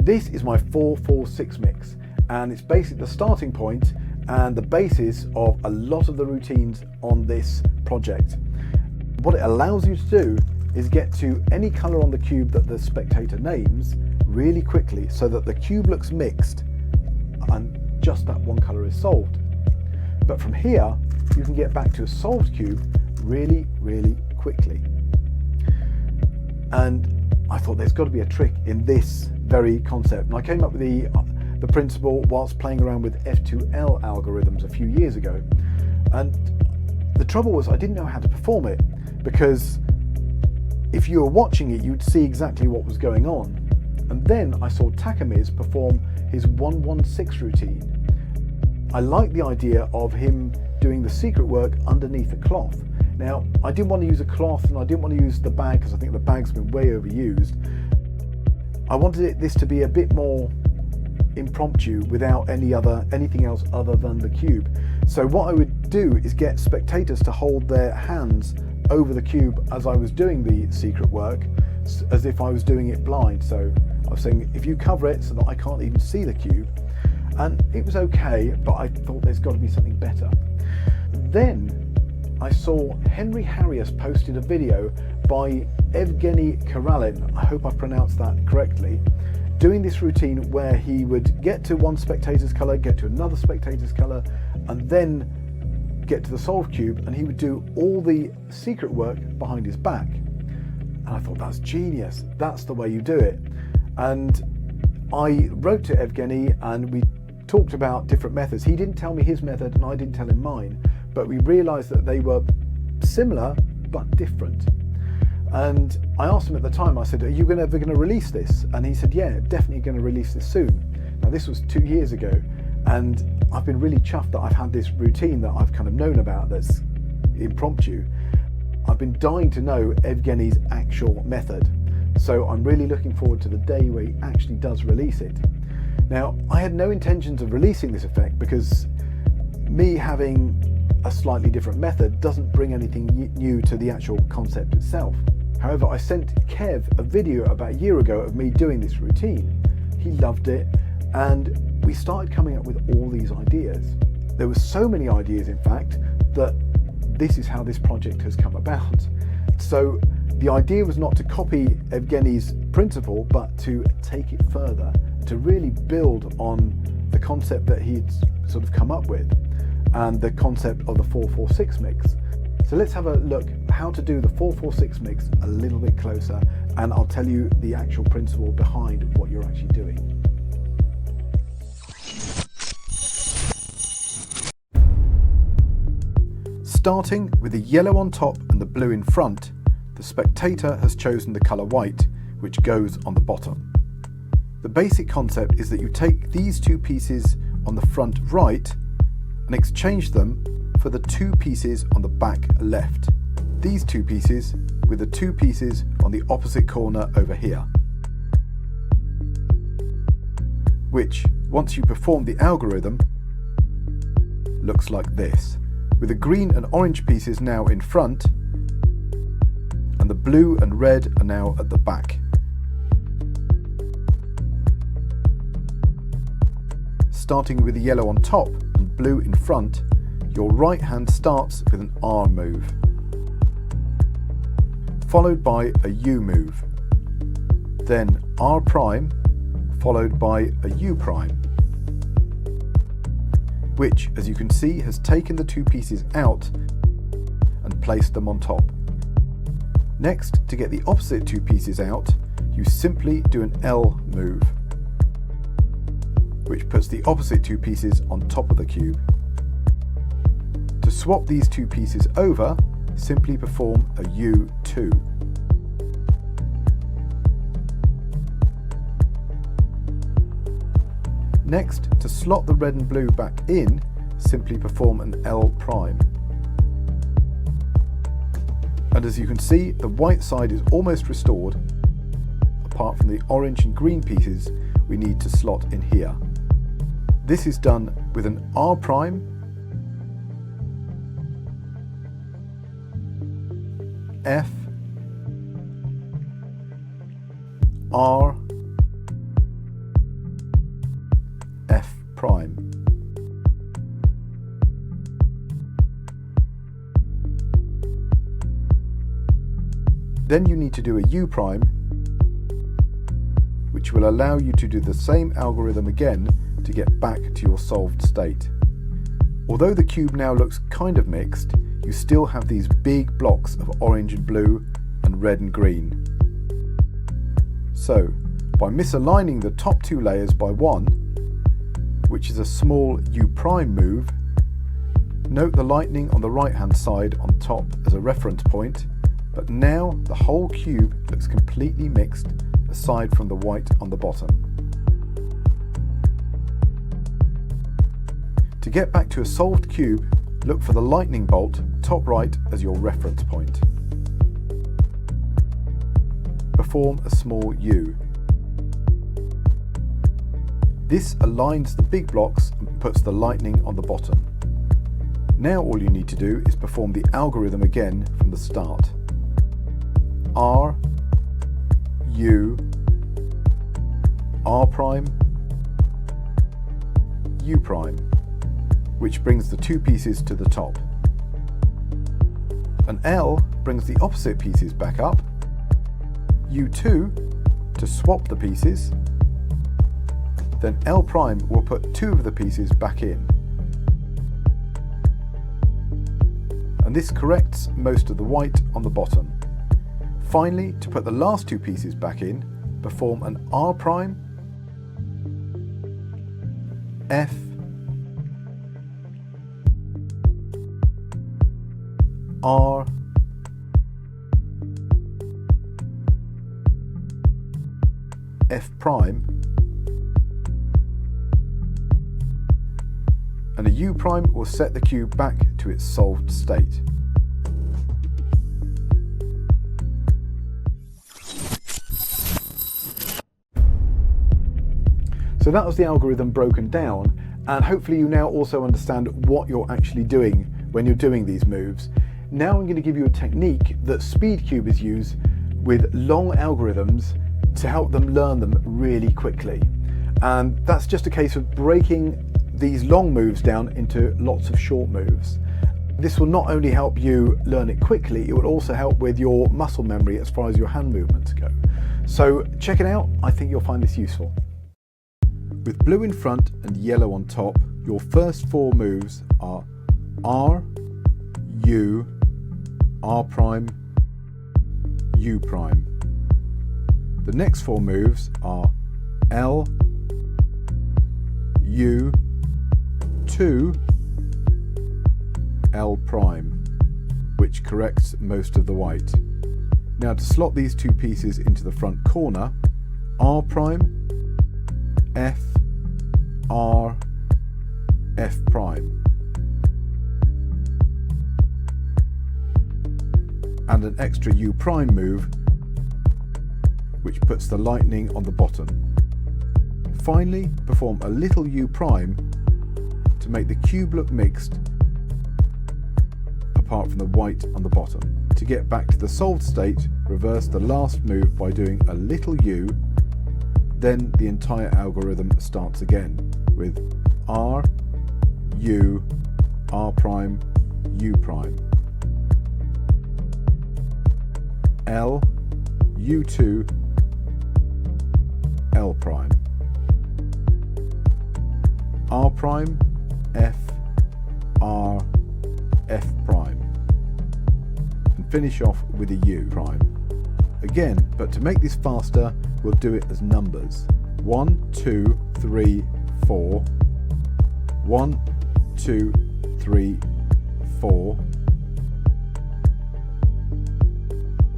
This is my 4-4-6 mix, and it's basically the starting point and the basis of a lot of the routines on this project. What it allows you to do is get to any colour on the cube that the spectator names really quickly, so that the cube looks mixed and just that one colour is solved. But from here, you can get back to a solved cube really, really quickly. And I thought there's got to be a trick in this very concept. And I came up with the principle whilst playing around with F2L algorithms a few years ago. And the trouble was I didn't know how to perform it, because if you were watching it, you'd see exactly what was going on. And then I saw Takami's perform his 1-1-6 routine. I liked the idea of him doing the secret work underneath a cloth. Now, I didn't want to use a cloth and I didn't want to use the bag, because I think the bag's been way overused. I wanted this to be a bit more impromptu without anything else other than the cube. So what I would do is get spectators to hold their hands over the cube as I was doing the secret work, as if I was doing it blind. So I was saying, if you cover it so that I can't even see the cube. And it was okay, but I thought there's got to be something better. Then I saw Henry Harrius posted a video by Evgeny Karalin, I hope I pronounced that correctly, doing this routine where he would get to one spectator's colour, get to another spectator's colour, and then get to the solved cube, and he would do all the secret work behind his back. And I thought, that's genius, that's the way you do it. And I wrote to Evgeny and we talked about different methods. He didn't tell me his method and I didn't tell him mine, but we realised that they were similar but different. And I asked him at the time, I said, are you ever going to release this? And he said, yeah, definitely going to release this soon. Now this was 2 years ago, and I've been really chuffed that I've had this routine that I've kind of known about that's impromptu. I've been dying to know Evgeny's actual method. So I'm really looking forward to the day where he actually does release it. Now, I had no intentions of releasing this effect, because me having a slightly different method doesn't bring anything new to the actual concept itself. However, I sent Kev a video about a year ago of me doing this routine. He loved it, and we started coming up with all these ideas. There were so many ideas, in fact, that this is how this project has come about. So the idea was not to copy Evgeny's principle, but to take it further, to really build on the concept that he'd sort of come up with, and the concept of the 4-4-6 mix. So let's have a look how to do the 4-4-6 mix a little bit closer, and I'll tell you the actual principle behind what you're actually doing. Starting with the yellow on top and the blue in front, the spectator has chosen the colour white, which goes on the bottom. The basic concept is that you take these two pieces on the front right and exchange them for the two pieces on the back left. These two pieces with the two pieces on the opposite corner over here. Which, once you perform the algorithm, looks like this, with the green and orange pieces now in front, and the blue and red are now at the back. Starting with the yellow on top and blue in front, your right hand starts with an R move, followed by a U move, then R prime, followed by a U prime, which, as you can see, has taken the two pieces out and placed them on top. Next, to get the opposite two pieces out, you simply do an L move, which puts the opposite two pieces on top of the cube. To swap these two pieces over, simply perform a U2. Next, to slot the red and blue back in, simply perform an L prime. And as you can see, the white side is almost restored, apart from the orange and green pieces we need to slot in here. This is done with an R prime, F, R, F prime. Then you need to do a U prime, which will allow you to do the same algorithm again to get back to your solved state. Although the cube now looks kind of mixed, you still have these big blocks of orange and blue and red and green. So, by misaligning the top two layers by 1, which is a small U prime move, note the lightning on the right hand side on top as a reference point, but now the whole cube looks completely mixed aside from the white on the bottom. To get back to a solved cube, look for the lightning bolt top right as your reference point. Perform a small U. This aligns the big blocks and puts the lightning on the bottom. Now all you need to do is perform the algorithm again from the start. R, U, R prime, U prime, which brings the two pieces to the top. An L brings the opposite pieces back up, U2 to swap the pieces, then L prime will put two of the pieces back in. And this corrects most of the white on the bottom. Finally, to put the last two pieces back in, perform an R prime, F, R, F prime, and a U prime will set the cube back to its solved state. So that was the algorithm broken down, and hopefully you now also understand what you're actually doing when you're doing these moves. Now I'm going to give you a technique that speed cubers use with long algorithms to help them learn them really quickly. And that's just a case of breaking these long moves down into lots of short moves. This will not only help you learn it quickly, it will also help with your muscle memory as far as your hand movements go. So check it out, I think you'll find this useful. With blue in front and yellow on top, your first four moves are R, U, R prime, U prime. The next four moves are L, U, 2, L prime, which corrects most of the white. Now to slot these two pieces into the front corner, R prime, F, R, F prime. And an extra U prime move, which puts the lightning on the bottom. Finally, perform a little U prime to make the cube look mixed, apart from the white on the bottom. To get back to the solved state, reverse the last move by doing a little U, then the entire algorithm starts again with R, U, R prime, U prime, L, U2, L prime, R prime, F, R, F prime, and finish off with a U prime. Again, but to make this faster, we'll do it as numbers. 1, 2, 3, 4. 1, 2, 3, 4.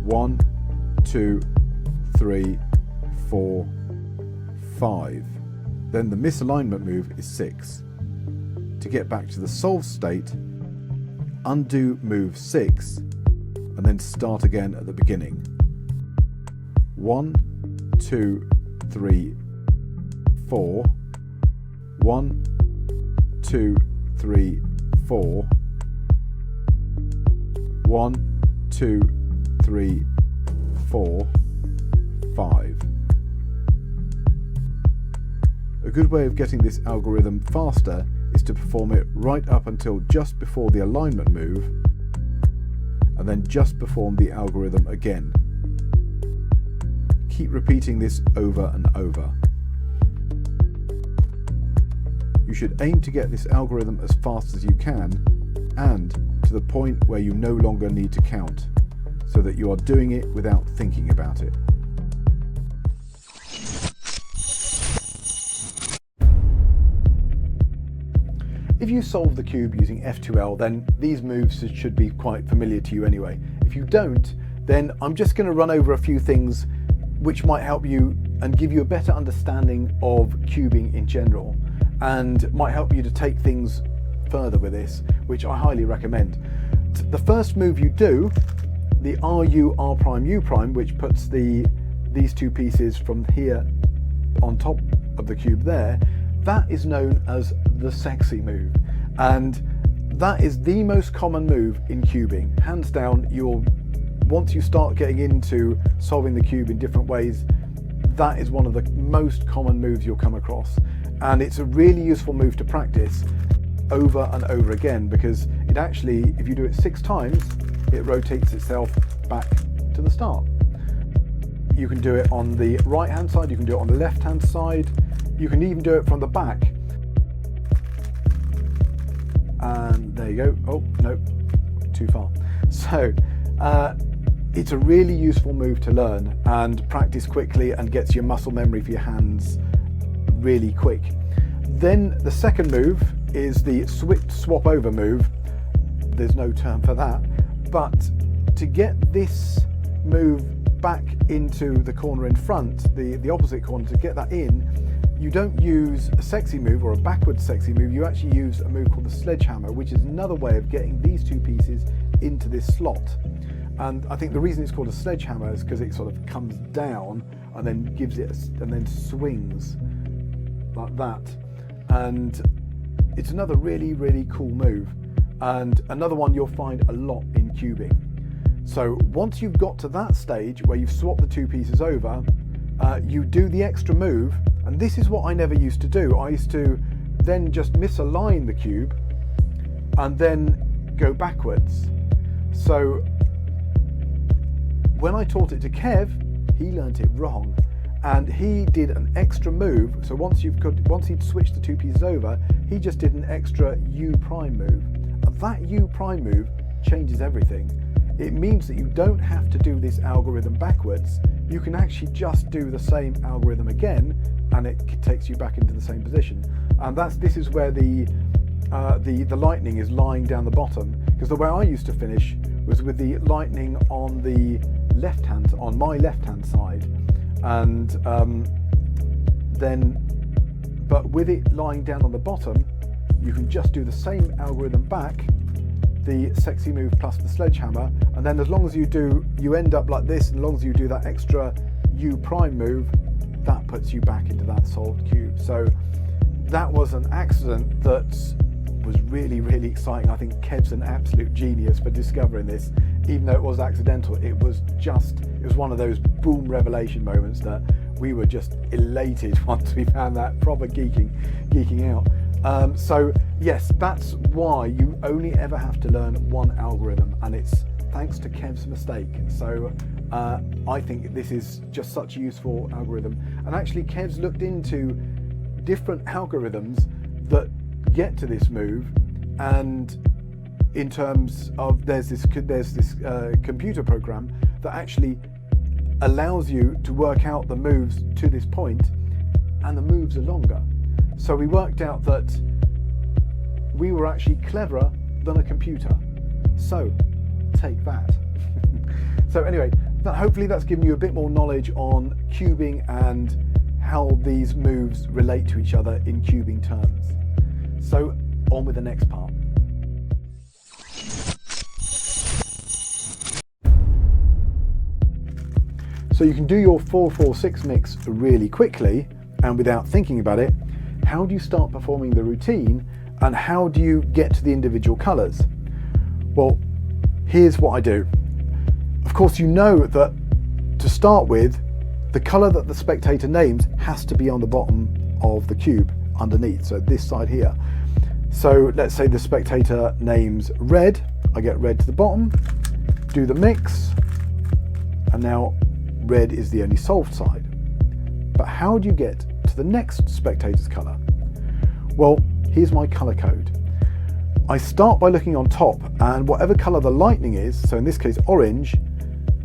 1, 2, 3, 4, 5. Then the misalignment move is 6. To get back to the solved state, undo move 6 and then start again at the beginning. 1, 2, 3, 4. 1, 2, 3, 4. 1, 2, 3, 4, 5. a good way of getting this algorithm faster is to perform it right up until just before the alignment move, and then just perform the algorithm again. Keep repeating this over and over. You should aim to get this algorithm as fast as you can, and to the point where you no longer need to count, so that you are doing it without thinking about it. If you solve the cube using F2L, then these moves should be quite familiar to you anyway. If you don't, then I'm just going to run over a few things which might help you and give you a better understanding of cubing in general, and might help you to take things further with this, which I highly recommend. The first move you do, the RU, R prime, U prime, which puts these two pieces from here on top of the cube there, that is known as the sexy move, and that is the most common move in cubing. Hands down, once you start getting into solving the cube in different ways, that is one of the most common moves you'll come across, and it's a really useful move to practice over and over again, because it actually, if you do it 6 times, it rotates itself back to the start. You can do it on the right hand side, you can do it on the left hand side, you can even do it from the back. And there you go. Oh, no, too far. So it's a really useful move to learn and practice quickly, and gets your muscle memory for your hands really quick. Then the second move is the swap over move. There's no term for that, but to get this move back into the corner in front, the opposite corner, to get that in, you don't use a sexy move or a backward sexy move, you actually use a move called the sledgehammer, which is another way of getting these two pieces into this slot. And I think the reason it's called a sledgehammer is because it sort of comes down and then gives it and then swings like that. And it's another really, really cool move, and another one you'll find a lot in cubing. So once you've got to that stage where you've swapped the two pieces over, you do the extra move. And this is what I never used to do. I used to then just misalign the cube and then go backwards. So when I taught it to Kev, he learnt it wrong, and he did an extra move. So once he'd switched the two pieces over, he just did an extra U prime move. And that U prime move changes everything. It means that you don't have to do this algorithm backwards. You can actually just do the same algorithm again, and it takes you back into the same position. And this is where the lightning is lying down the bottom, because the way I used to finish was with the lightning on my left hand side, and but with it lying down on the bottom, you can just do the same algorithm back, the sexy move plus the sledgehammer, and then as long as you end up like this, and as long as you do that extra U prime move, that puts you back into that solved cube. So that was an accident that was really, really exciting. I think Kev's an absolute genius for discovering this, even though it was accidental. It was one of those boom revelation moments that we were just elated once we found that, proper geeking out. So yes, that's why you only ever have to learn one algorithm, and it's thanks to Kev's mistake. So I think this is just such a useful algorithm, and actually Kev's looked into different algorithms that get to this move, and in terms of there's this computer program that actually allows you to work out the moves to this point, and the moves are longer. So we worked out that we were actually cleverer than a computer. So take that. So anyway, hopefully that's given you a bit more knowledge on cubing and how these moves relate to each other in cubing terms. So on with the next part. So you can do your 4-4-6 mix really quickly and without thinking about it. How do you start performing the routine, and how do you get to the individual colours? Well, here's what I do. Of course, you know that to start with, the colour that the spectator names has to be on the bottom of the cube underneath, so this side here. So let's say the spectator names red, I get red to the bottom, do the mix, and now red is the only solved side. But how do you get to the next spectator's colour? Well, here's my colour code. I start by looking on top, and whatever colour the lightning is, so in this case orange,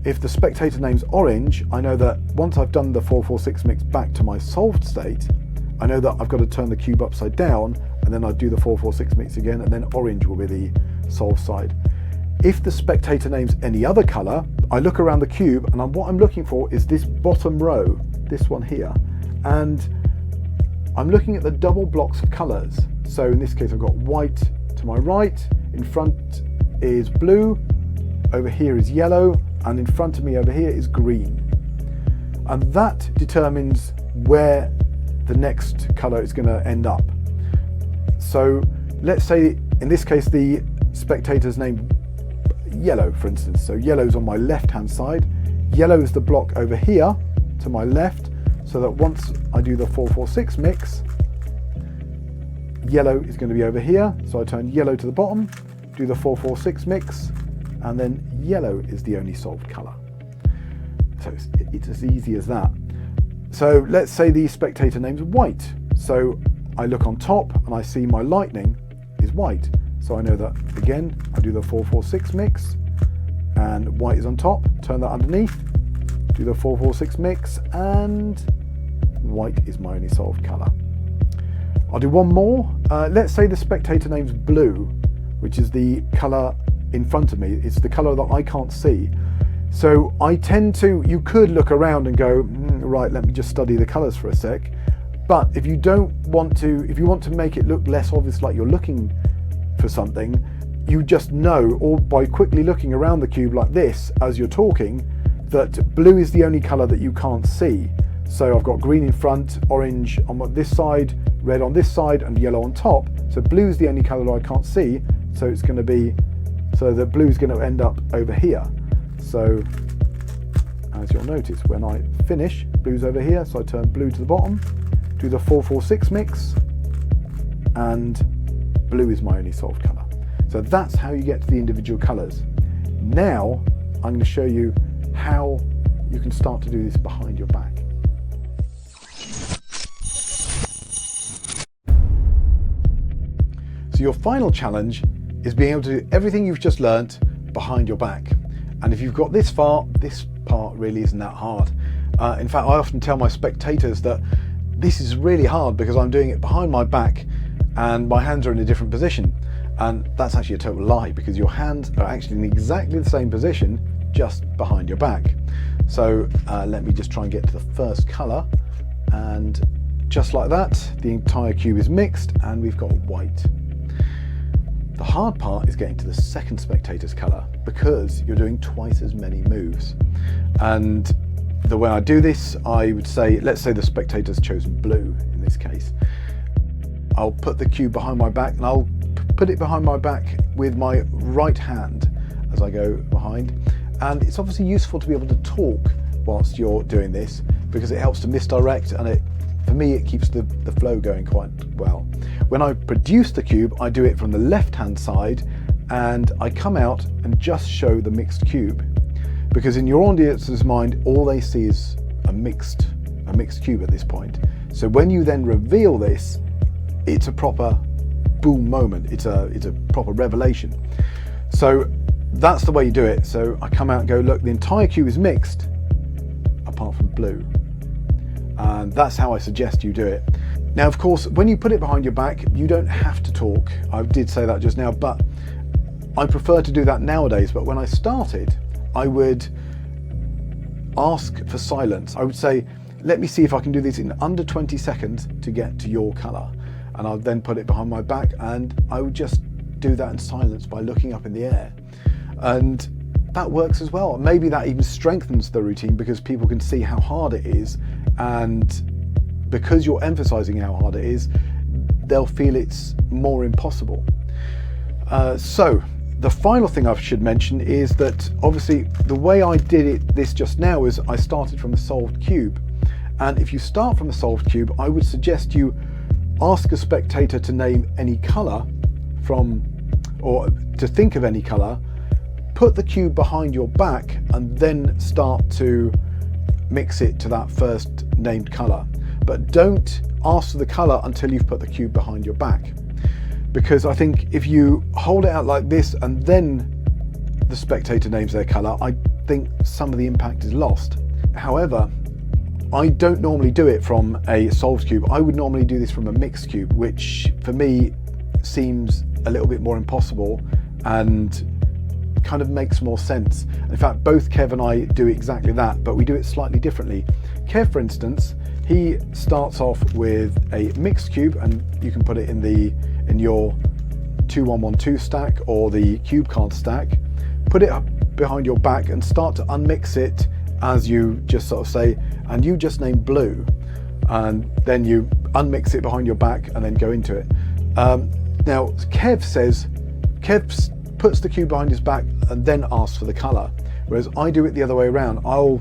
if the spectator names orange, I know that once I've done the 4-4-6 mix back to my solved state, I know that I've got to turn the cube upside down, and then I do the 4-4-6 mix again, and then orange will be the solved side. If the spectator names any other colour, I look around the cube, and what I'm looking for is this bottom row, this one here, and I'm looking at the double blocks of colours. So in this case I've got white to my right, in front is blue, over here is yellow, and in front of me over here is green. And that determines where the next colour is going to end up. So let's say in this case the spectator's named yellow, for instance. So yellow's on my left hand side, yellow is the block over here to my left, so that once I do the 4-4-6 mix, yellow is going to be over here, so I turn yellow to the bottom, do the 4-4-6 mix, and then yellow is the only solved colour. So it's as easy as that. So let's say the spectator name's white. So I look on top and I see my lightning is white. So I know that, again, I do the 4-4-6 mix, and white is on top, turn that underneath, do the 4-4-6 mix, and white is my only solved colour. I'll do one more. Let's say the spectator name's blue, which is the colour in front of me. It's the colour that I can't see. So I tend to, you could look around and go, right, let me just study the colours for a sec. But if you don't want to, if you want to make it look less obvious like you're looking for something, you just know, or by quickly looking around the cube like this as you're talking, that blue is the only colour that you can't see. So I've got green in front, orange on this side, red on this side, and yellow on top. So blue is the only colour I can't see. So it's going to be, so the blue is going to end up over here. So as you'll notice, when I finish, blue's over here, so I turn blue to the bottom, do the 4-4-6 mix, and blue is my only solved colour. So that's how you get to the individual colours. Now I'm going to show you how you can start to do this behind your back. So your final challenge is being able to do everything you've just learnt behind your back. And if you've got this far, this part really isn't that hard. In fact, I often tell my spectators that this is really hard because I'm doing it behind my back and my hands are in a different position. And that's actually a total lie, because your hands are actually in exactly the same position, just behind your back. So let me just try and get to the first colour, and just like that, the entire cube is mixed and we've got white. The hard part is getting to the second spectator's colour, because you're doing twice as many moves. And the way I do this, I would say, let's say the spectator's chosen blue in this case. I'll put the cube behind my back, and I'll put it behind my back with my right hand as I go behind. And it's obviously useful to be able to talk whilst you're doing this, because it helps to misdirect, and for me it keeps the flow going quite well. When I produce the cube, I do it from the left hand side, and I come out and just show the mixed cube, because in your audience's mind all they see is a mixed cube at this point. So when you then reveal this, it's a proper boom moment, it's a proper revelation. So that's the way you do it. So I come out and go, look, the entire cube is mixed apart from blue. And that's how I suggest you do it. Now, of course, when you put it behind your back, you don't have to talk. I did say that just now, but I prefer to do that nowadays. But when I started, I would ask for silence. I would say, let me see if I can do this in under 20 seconds to get to your colour. And I'll then put it behind my back, and I would just do that in silence by looking up in the air. And that works as well. Maybe that even strengthens the routine, because people can see how hard it is, and because you're emphasizing how hard it is, they'll feel it's more impossible. So the final thing I should mention is that obviously the way I did this just now is I started from a solved cube, And if you start from a solved cube, I would suggest you ask a spectator to name any colour or to think of any colour, put the cube behind your back, and then start to mix it to that first named colour. But don't ask for the colour until you've put the cube behind your back, because I think if you hold it out like this and then the spectator names their colour, I think some of the impact is lost. However, I don't normally do it from a solved cube. I would normally do this from a mixed cube, which for me seems a little bit more impossible and kind of makes more sense. In fact, both Kev and I do exactly that, but we do it slightly differently. Kev, for instance, he starts off with a mixed cube, and you can put it in your 2112 stack or the cube card stack. Put it up behind your back and start to unmix it as you just sort of say, and you just name blue, and then you unmix it behind your back and then go into it. Now Kev puts the cube behind his back and then asks for the colour, whereas I do it the other way around. I'll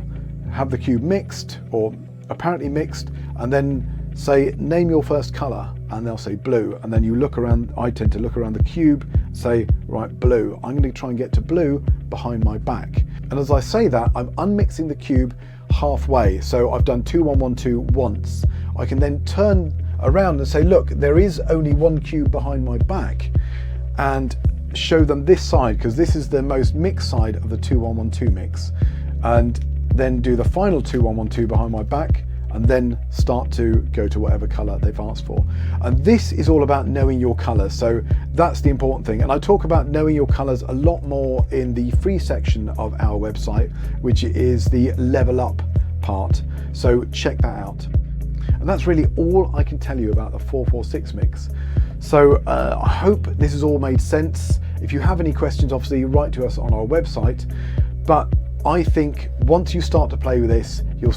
have the cube mixed or apparently mixed and then say name your first colour, and they'll say blue, and then you look around. I tend to look around the cube, say right, blue. I'm going to try and get to blue behind my back, and as I say that, I'm unmixing the cube halfway. So I've done 2112 once. I can then turn around and say, look, there is only one cube behind my back, and show them this side, because this is the most mixed side of the 2112 mix, and then do the final 2112 behind my back, and then start to go to whatever colour they've asked for. And this is all about knowing your colours, so that's the important thing. And I talk about knowing your colours a lot more in the free section of our website, which is the level up part, so check that out. And that's really all I can tell you about the 446 mix. So I hope this has all made sense. If you have any questions, obviously write to us on our website, but I think once you start to play with this, you'll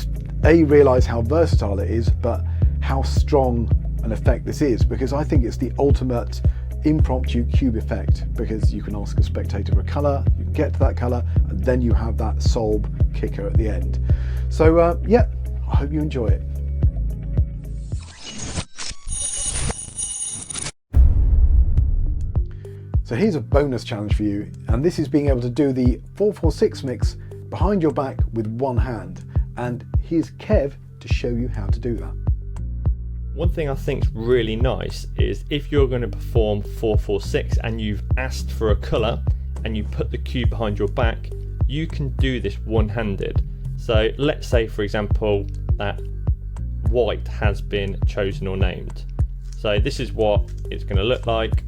realise how versatile it is, but how strong an effect this is, because I think it's the ultimate impromptu cube effect, because you can ask a spectator for a colour, you can get to that colour, and then you have that solb kicker at the end. So yeah, I hope you enjoy it. So here's a bonus challenge for you, and this is being able to do the 446 mix behind your back with one hand. And here's Kev to show you how to do that. One thing I think is really nice is if you're going to perform 446 and you've asked for a colour and you put the cube behind your back, you can do this one-handed. So let's say, for example, that white has been chosen or named. So this is what it's going to look like.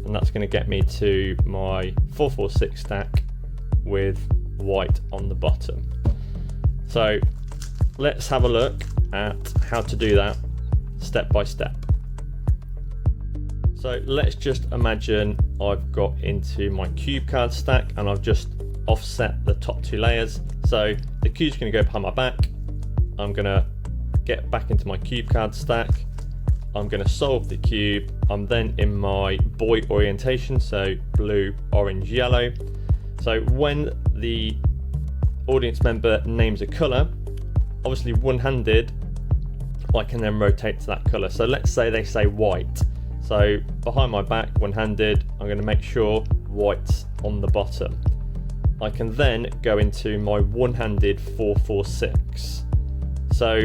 And that's going to get me to my 446 stack with white on the bottom. So let's have a look at how to do that step by step. So let's just imagine I've got into my cube card stack and I've just offset the top two layers. So the cube's going to go behind my back. I'm going to get back into my cube card stack. I'm going to solve the cube. I'm then in my boy orientation, so blue, orange, yellow. So when the audience member names a colour, obviously one-handed, I can then rotate to that colour. So let's say they say white. So behind my back, one-handed, I'm going to make sure white's on the bottom. I can then go into my one-handed 446. So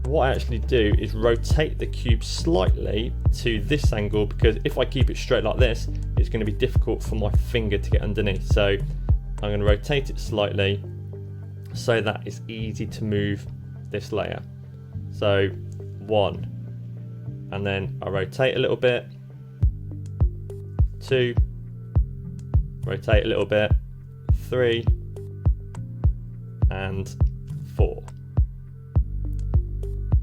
what I actually do is rotate the cube slightly to this angle, because if I keep it straight like this, it's going to be difficult for my finger to get underneath. So I'm going to rotate it slightly so that it's easy to move this layer. So 1, and then I rotate a little bit, 2, rotate a little bit, 3, and 4.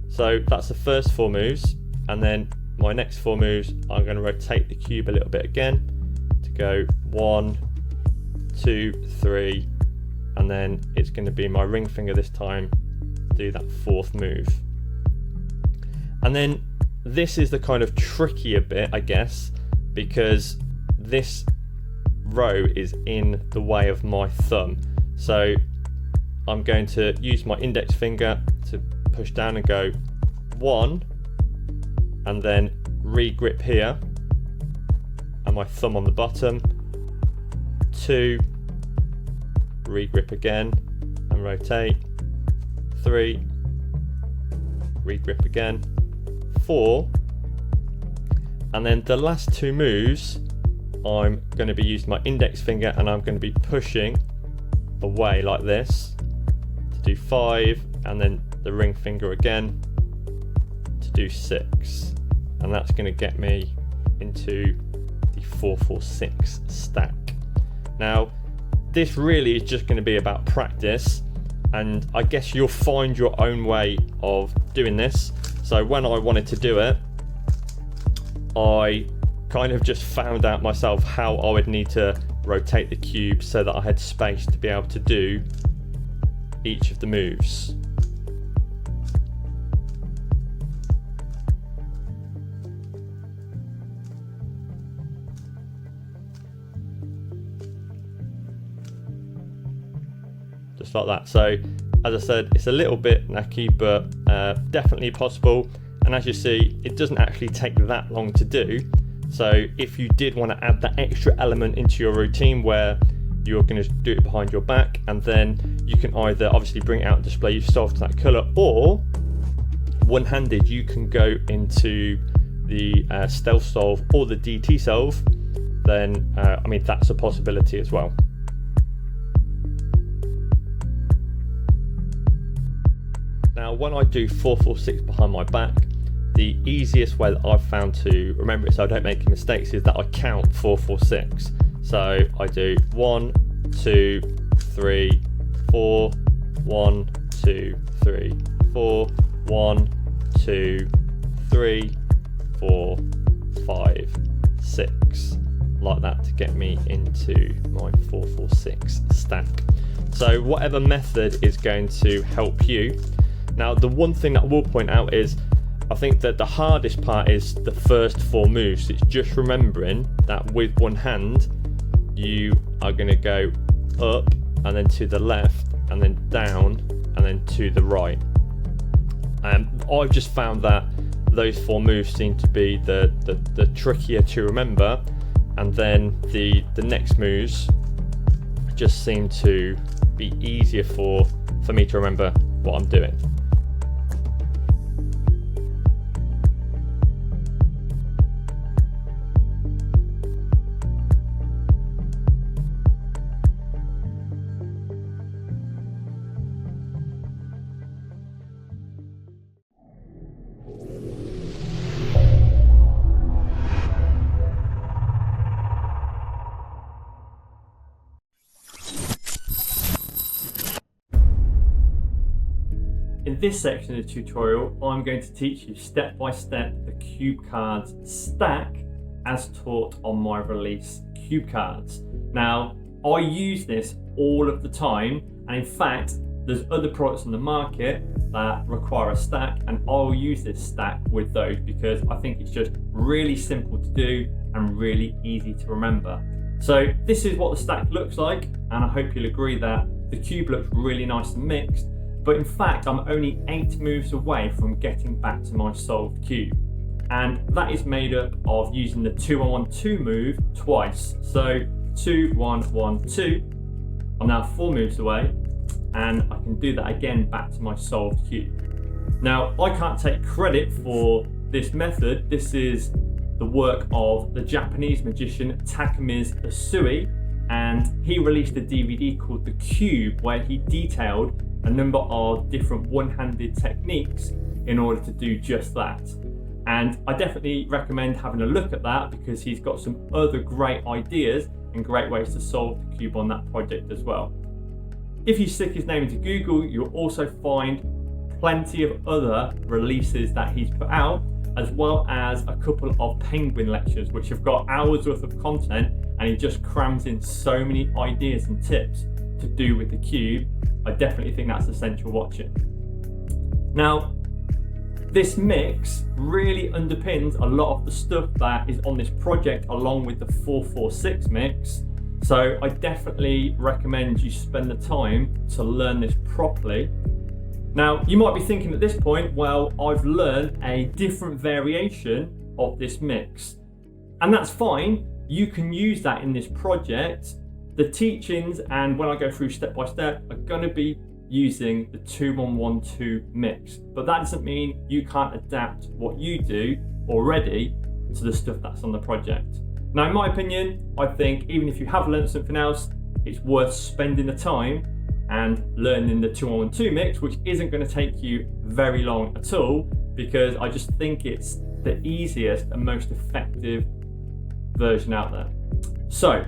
So that's the first 4 moves, and then my next 4 moves, I'm going to rotate the cube a little bit again to go 1, 2, 3, and then it's going to be my ring finger this time, do that 4th move. And then this is the kind of trickier bit, I guess, because this row is in the way of my thumb. So I'm going to use my index finger to push down and go 1, and then re-grip here, and my thumb on the bottom, 2, re-grip again and rotate, 3, re-grip again, 4, and then the last 2 moves I'm going to be using my index finger and I'm going to be pushing away like this to do 5, and then the ring finger again to do 6, and that's going to get me into the 4-4-6 stack. Now this really is just going to be about practice, and I guess you'll find your own way of doing this. So when I wanted to do it, I kind of just found out myself how I would need to rotate the cube so that I had space to be able to do each of the moves. Just like that. So as I said, it's a little bit knacky, but definitely possible. And as you see, it doesn't actually take that long to do. So if you did want to add that extra element into your routine where you're going to do it behind your back, and then you can either obviously bring it out and display your solve to that colour, or one-handed you can go into the stealth solve or the DT solve, then I mean that's a possibility as well. Now when I do 4-4-6 behind my back, the easiest way that I've found to remember it so I don't make mistakes is that I count 4-4-6. So I do 1, 2, 3, 4, 1, 2, 3, 4, 1, 2, 3, 4, 5, 6, like that to get me into my 4-4-6 stack. So whatever method is going to help you. Now the one thing that I will point out is I think that the hardest part is the first 4 moves. It's just remembering that with one hand you are going to go up and then to the left and then down and then to the right. I've just found that those 4 moves seem to be the trickier to remember, and then the next moves just seem to be easier for me to remember what I'm doing. In this section of the tutorial, I'm going to teach you step by step the cube cards stack as taught on my release cube cards. Now, I use this all of the time, and in fact, there's other products on the market that require a stack, and I'll use this stack with those because I think it's just really simple to do and really easy to remember. So this is what the stack looks like, and I hope you'll agree that the cube looks really nice and mixed. But in fact, I'm only 8 moves away from getting back to my solved cube. And that is made up of using the 2-1-1-2 move twice. So 2-1-1-2, I'm now 4 moves away, and I can do that again back to my solved cube. Now, I can't take credit for this method. This is the work of the Japanese magician Takami's Usui, and he released a DVD called The Cube where he detailed a number of different one-handed techniques in order to do just that. And I definitely recommend having a look at that because he's got some other great ideas and great ways to solve the cube on that project as well. If you stick his name into Google, you'll also find plenty of other releases that he's put out, as well as a couple of penguin lectures which have got hours worth of content, and he just crams in so many ideas and tips to do with the cube. I definitely think that's essential watching. Now, this mix really underpins a lot of the stuff that is on this project along with the 4-4-6 mix. So I definitely recommend you spend the time to learn this properly. Now, you might be thinking at this point, well, I've learned a different variation of this mix. And that's fine. You can use that in this project. The teachings, and when I go through step by step, are going to be using the 2-1-1-2 mix. But that doesn't mean you can't adapt what you do already to the stuff that's on the project. Now, in my opinion, I think even if you have learned something else, it's worth spending the time and learning the 2-1-1-2 mix, which isn't going to take you very long at all, because I just think it's the easiest and most effective version out there. So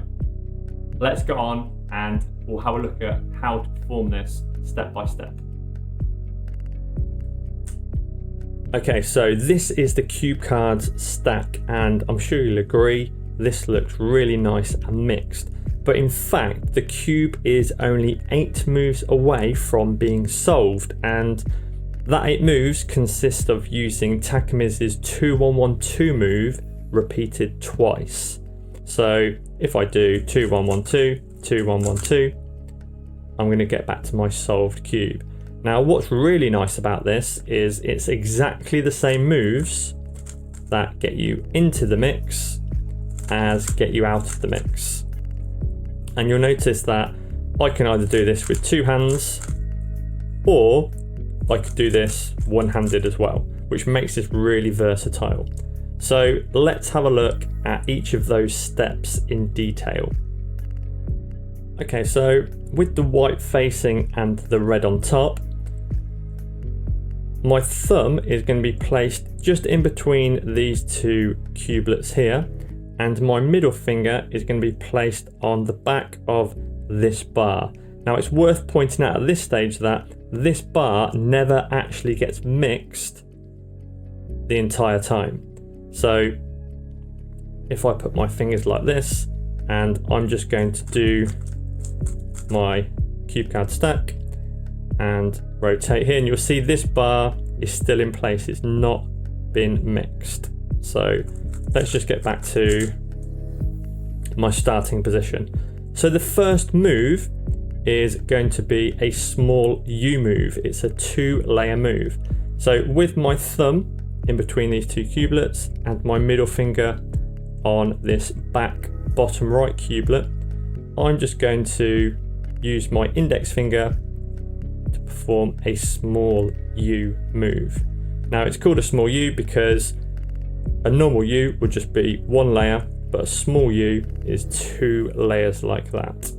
let's go on and we'll have a look at how to perform this step by step. Okay, so this is the cube cards stack, and I'm sure you'll agree this looks really nice and mixed. But in fact, the cube is only 8 moves away from being solved, and that 8 moves consist of using Takamiz's 2-1-1-2 move repeated twice. So if I do 2-1-1-2, 2-1-1-2, I'm going to get back to my solved cube. Now, what's really nice about this is it's exactly the same moves that get you into the mix as get you out of the mix. And you'll notice that I can either do this with 2 hands, or I could do this one-handed as well, which makes this really versatile. So let's have a look at each of those steps in detail. Okay, so with the white facing and the red on top, my thumb is going to be placed just in between these 2 cubelets here, and my middle finger is going to be placed on the back of this bar. Now, it's worth pointing out at this stage that this bar never actually gets mixed the entire time. So if I put my fingers like this, and I'm just going to do my cube card stack and rotate here, and you'll see this bar is still in place. It's not been mixed. So let's just get back to my starting position. So the first move is going to be a small U move. It's a 2-layer move. So with my thumb in between these 2 cubelets and my middle finger on this back bottom right cubelet, I'm just going to use my index finger to perform a small U move. Now, it's called a small U because a normal U would just be 1 layer, but a small U is 2 layers like that.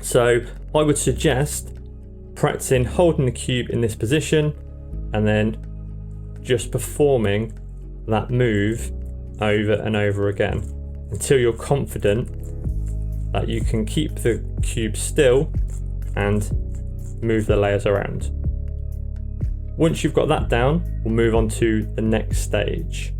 So I would suggest practicing holding the cube in this position and then just performing that move over and over again until you're confident that you can keep the cube still and move the layers around. Once you've got that down, we'll move on to the next stage.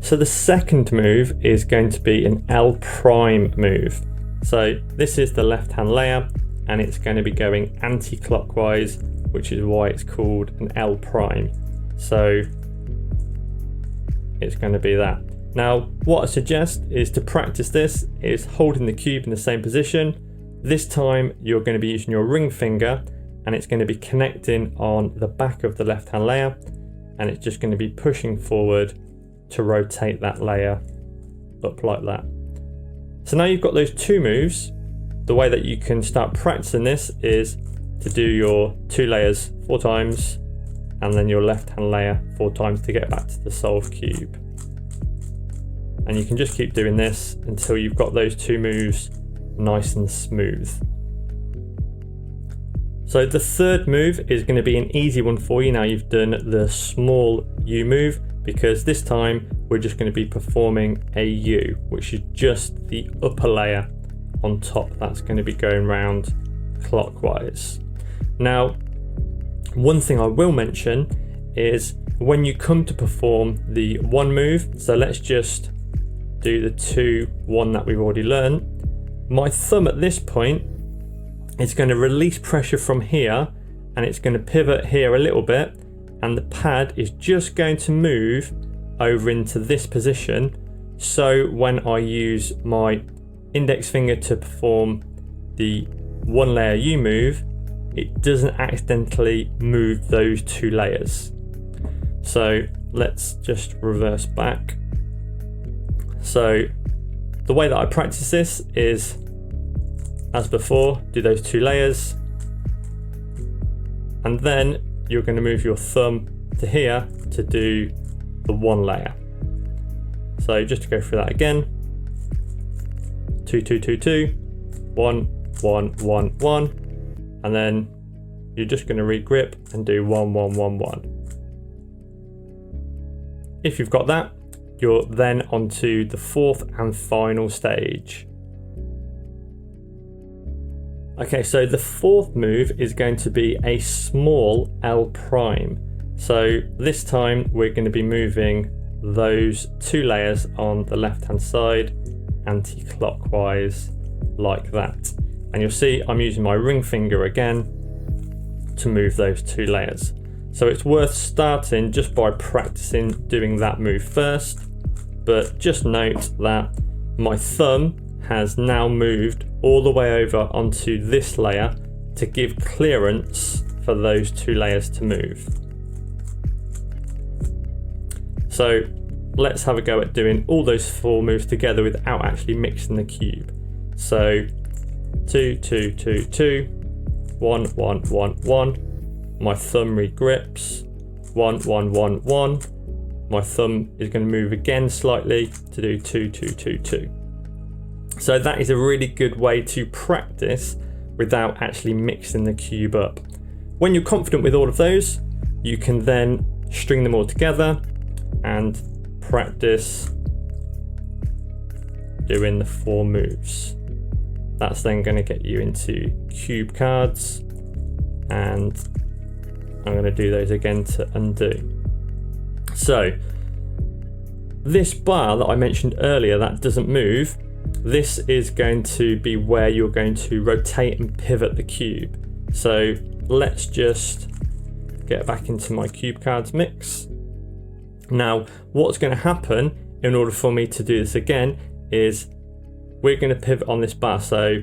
So the second move is going to be an L prime move. So this is the left hand layer and it's going to be going anti-clockwise, which is why it's called an L prime. So it's going to be that. Now, what I suggest is to practice this is holding the cube in the same position. This time you're going to be using your ring finger and it's going to be connecting on the back of the left hand layer, and it's just going to be pushing forward to rotate that layer up like that. So now you've got those 2 moves. The way that you can start practicing this is to do your 2 layers 4 times and then your left hand layer 4 times to get back to the solved cube. And you can just keep doing this until you've got those 2 moves nice and smooth. So the third move is going to be an easy one for you. Now you've done the small U move, because this time we're just going to be performing a U, which is just the upper layer on top that's going to be going round clockwise. Now, one thing I will mention is when you come to perform the 1 move, so let's just do the 2-1 that we've already learned. My thumb at this point is going to release pressure from here and it's going to pivot here a little bit, and the pad is just going to move over into this position. So when I use my index finger to perform the one layer you move, it doesn't accidentally move those 2 layers. So let's just reverse back. So the way that I practice this is, as before, do those 2 layers, and then you're going to move your thumb to here to do the 1 layer. So just to go through that again, 2, 2, 2, 2, 1, 1, 1, 1, and then you're just going to regrip and do 1, 1, 1, 1. If you've got that, you're then onto the 4th and final stage. Okay, so the 4th move is going to be a small L prime. So this time we're going to be moving those 2 layers on the left hand side anti-clockwise like that. And you'll see I'm using my ring finger again to move those 2 layers. So it's worth starting just by practicing doing that move first, but just note that my thumb has now moved all the way over onto this layer to give clearance for those 2 layers to move. So let's have a go at doing all those 4 moves together without actually mixing the cube. So 2, 2, 2, 2, 1, 1, 1, 1. My thumb regrips, 1, 1, 1, 1. My thumb is going to move again slightly to do 2, 2, 2, 2. So that is a really good way to practice without actually mixing the cube up. When you're confident with all of those, you can then string them all together and practice doing the 4 moves. That's then going to get you into cube cards, and I'm going to do those again to undo. So this bar that I mentioned earlier that doesn't move, this is going to be where you're going to rotate and pivot the cube. So let's just get back into my cube cards mix. Now what's going to happen in order for me to do this again is we're going to pivot on this bar. So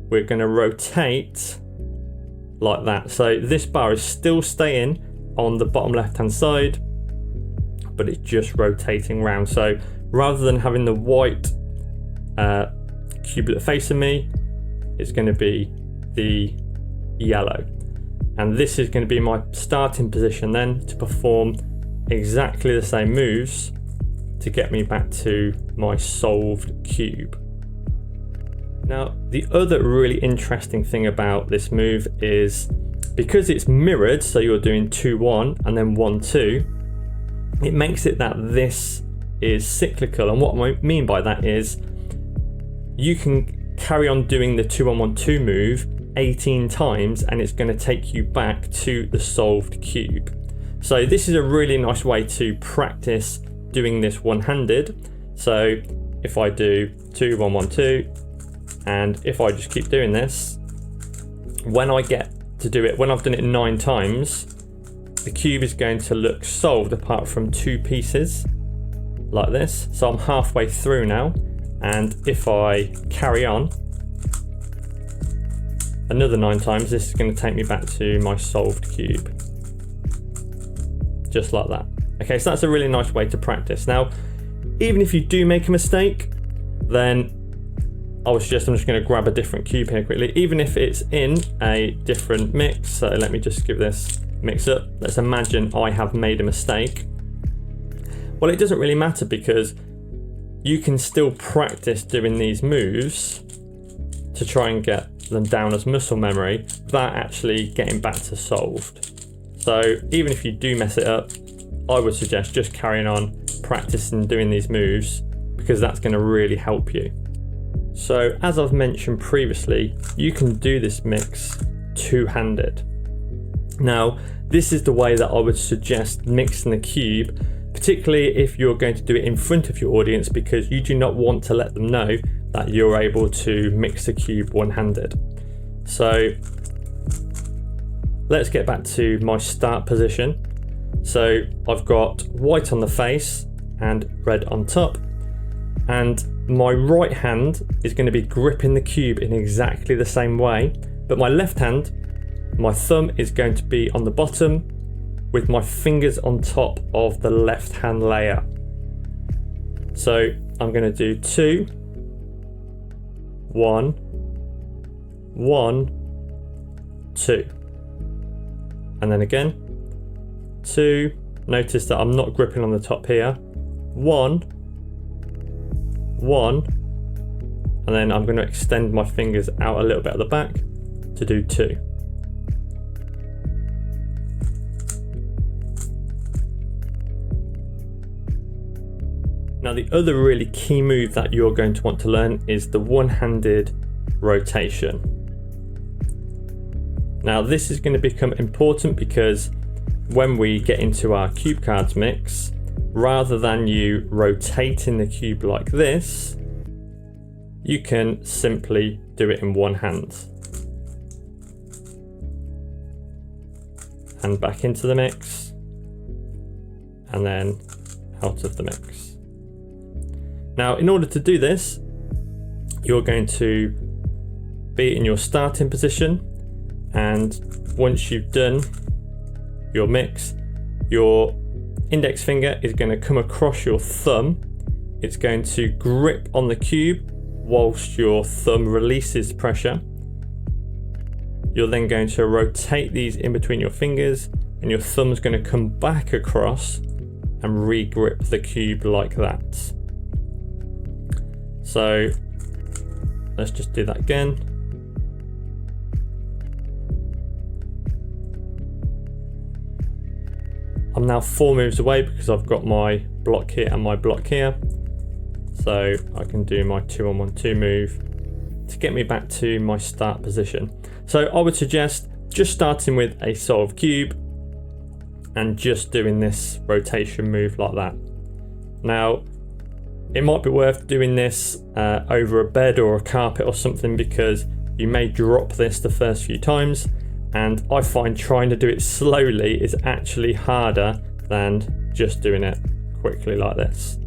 we're going to rotate like that. So this bar is still staying on the bottom left hand side, but it's just rotating round. So rather than having the white cublet facing me, it's going to be the yellow, and this is going to be my starting position then to perform exactly the same moves to get me back to my solved cube. Now the other really interesting thing about this move is because it's mirrored, so you're doing 2, 1 and then 1, 2, it makes it that this is cyclical. And what I mean by that is you can carry on doing the 2, 1, 1, 2 move 18 times and it's going to take you back to the solved cube. So this is a really nice way to practice doing this one-handed. So if I do 2, 1, 1, 2, and if I just keep doing this, when I get to do it, when I've done it 9 times, the cube is going to look solved apart from 2 pieces like this. So I'm halfway through now, and if I carry on another 9 times, this is going to take me back to my solved cube, just like that. Okay, so that's a really nice way to practice. Now, even if you do make a mistake, then I would suggest I'm just going to grab a different cube here quickly, even if it's in a different mix. So let me just give this mix up. Let's imagine I have made a mistake. Well, it doesn't really matter because you can still practice doing these moves to try and get them down as muscle memory without actually getting back to solved. So even if you do mess it up, I would suggest just carrying on practicing doing these moves because that's going to really help you. So as I've mentioned previously, you can do this mix two-handed. Now, this is the way that I would suggest mixing the cube, particularly if you're going to do it in front of your audience, because you do not want to let them know that you're able to mix the cube one-handed. So let's get back to my start position. So I've got white on the face and red on top. and my right hand is going to be gripping the cube in exactly the same way, but my left hand, my thumb is going to be on the bottom with my fingers on top of the left hand layer. So I'm going to do 2, 1, 1, 2, and then again 2. Notice that I'm not gripping on the top here. 1, 1, and then I'm going to extend my fingers out a little bit at the back to do 2. Now the other really key move that you're going to want to learn is the one-handed rotation. Now this is going to become important because when we get into our cube cards mix, rather than you rotating the cube like this, you can simply do it in one hand. And back into the mix, and then out of the mix. Now, in order to do this, you're going to be in your starting position, and once you've done your mix, your index finger is going to come across your thumb. It's going to grip on the cube whilst your thumb releases pressure. You're then going to rotate these in between your fingers, and your thumb's going to come back across and re-grip the cube like that. So let's just do that again. I'm now 4 moves away because I've got my block here and my block here. So I can do my 2-1-1-2 move to get me back to my start position. So I would suggest just starting with a solved cube and just doing this rotation move like that. Now, it might be worth doing this over a bed or a carpet or something, because you may drop this the first few times, and I find trying to do it slowly is actually harder than just doing it quickly like this.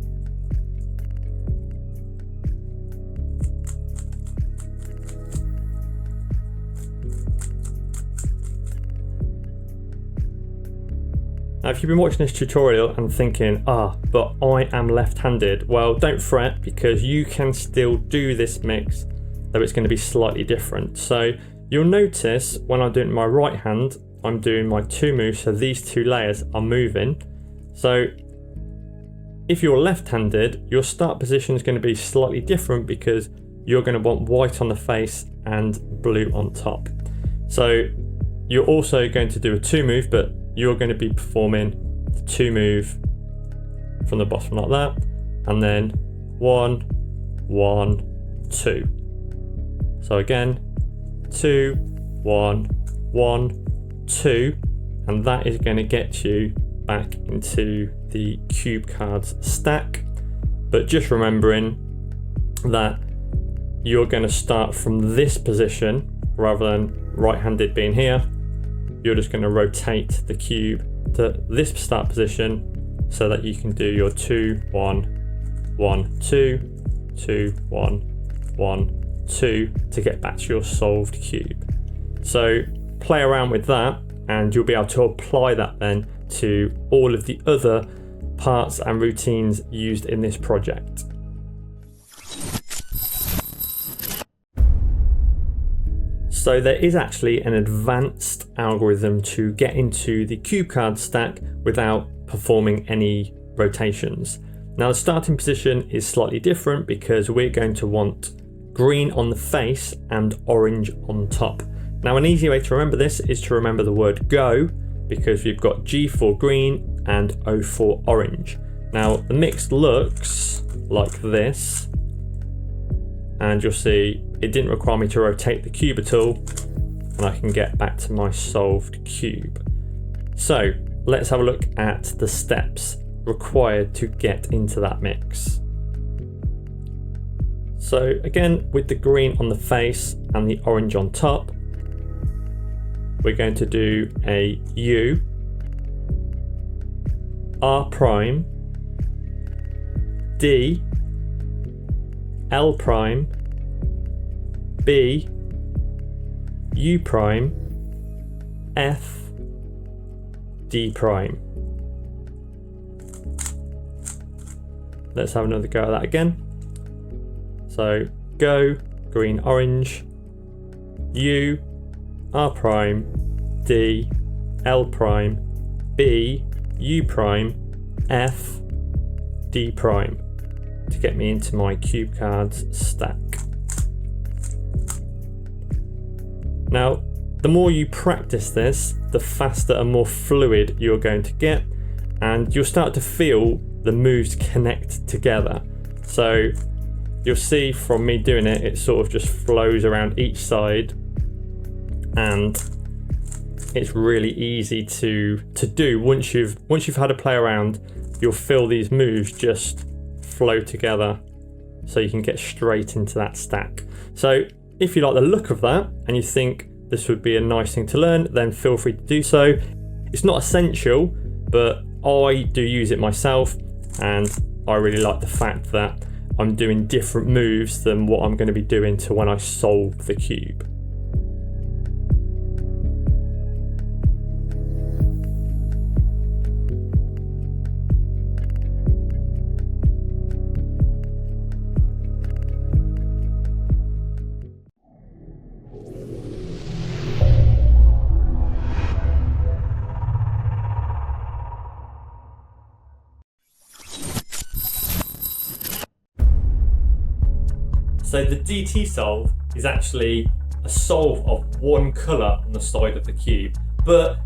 Now, if you've been watching this tutorial and thinking, but I am left-handed, well, don't fret, because you can still do this mix, though it's going to be slightly different. So you'll notice when I'm doing my right hand, I'm doing my 2 moves, so these 2 layers are moving. So if you're left-handed, your start position is going to be slightly different, because you're going to want white on the face and blue on top. So you're also going to do a 2 move, but you're going to be performing the 2 move from the bottom like that, and then 1, 1, 2. So again, 2, 1, 1, 2, and that is going to get you back into the cube cards stack. But just remembering that you're going to start from this position rather than right-handed being here. You're just going to rotate the cube to this start position so that you can do your 2, 1, 1, 2, 2, 1, 1, 2 to get back to your solved cube. So play around with that, and you'll be able to apply that then to all of the other parts and routines used in this project. So there is actually an advanced algorithm to get into the cube card stack without performing any rotations. Now the starting position is slightly different because we're going to want green on the face and orange on top. Now an easy way to remember this is to remember the word go, because we've got G for green and O for orange. Now the mix looks like this, and you'll see it didn't require me to rotate the cube at all, and I can get back to my solved cube. So let's have a look at the steps required to get into that mix. So again, with the green on the face and the orange on top, we're going to do a U, R prime, D, L prime, B, U prime, F, D prime. Let's have another go at that again. So go, green, orange, U, R prime, D, L prime, B, U prime, F, D prime to get me into my cube cards stack. Now, the more you practice this, the faster and more fluid you're going to get, and you'll start to feel the moves connect together. So you'll see from me doing it, it sort of just flows around each side, and it's really easy to do. Once you've had a play around, you'll feel these moves just flow together so you can get straight into that stack. So if you like the look of that and you think this would be a nice thing to learn, then feel free to do so. It's not essential, but I do use it myself, and I really like the fact that I'm doing different moves than what I'm going to be doing to when I solve the cube. So the DT solve is actually a solve of one colour on the side of the cube, but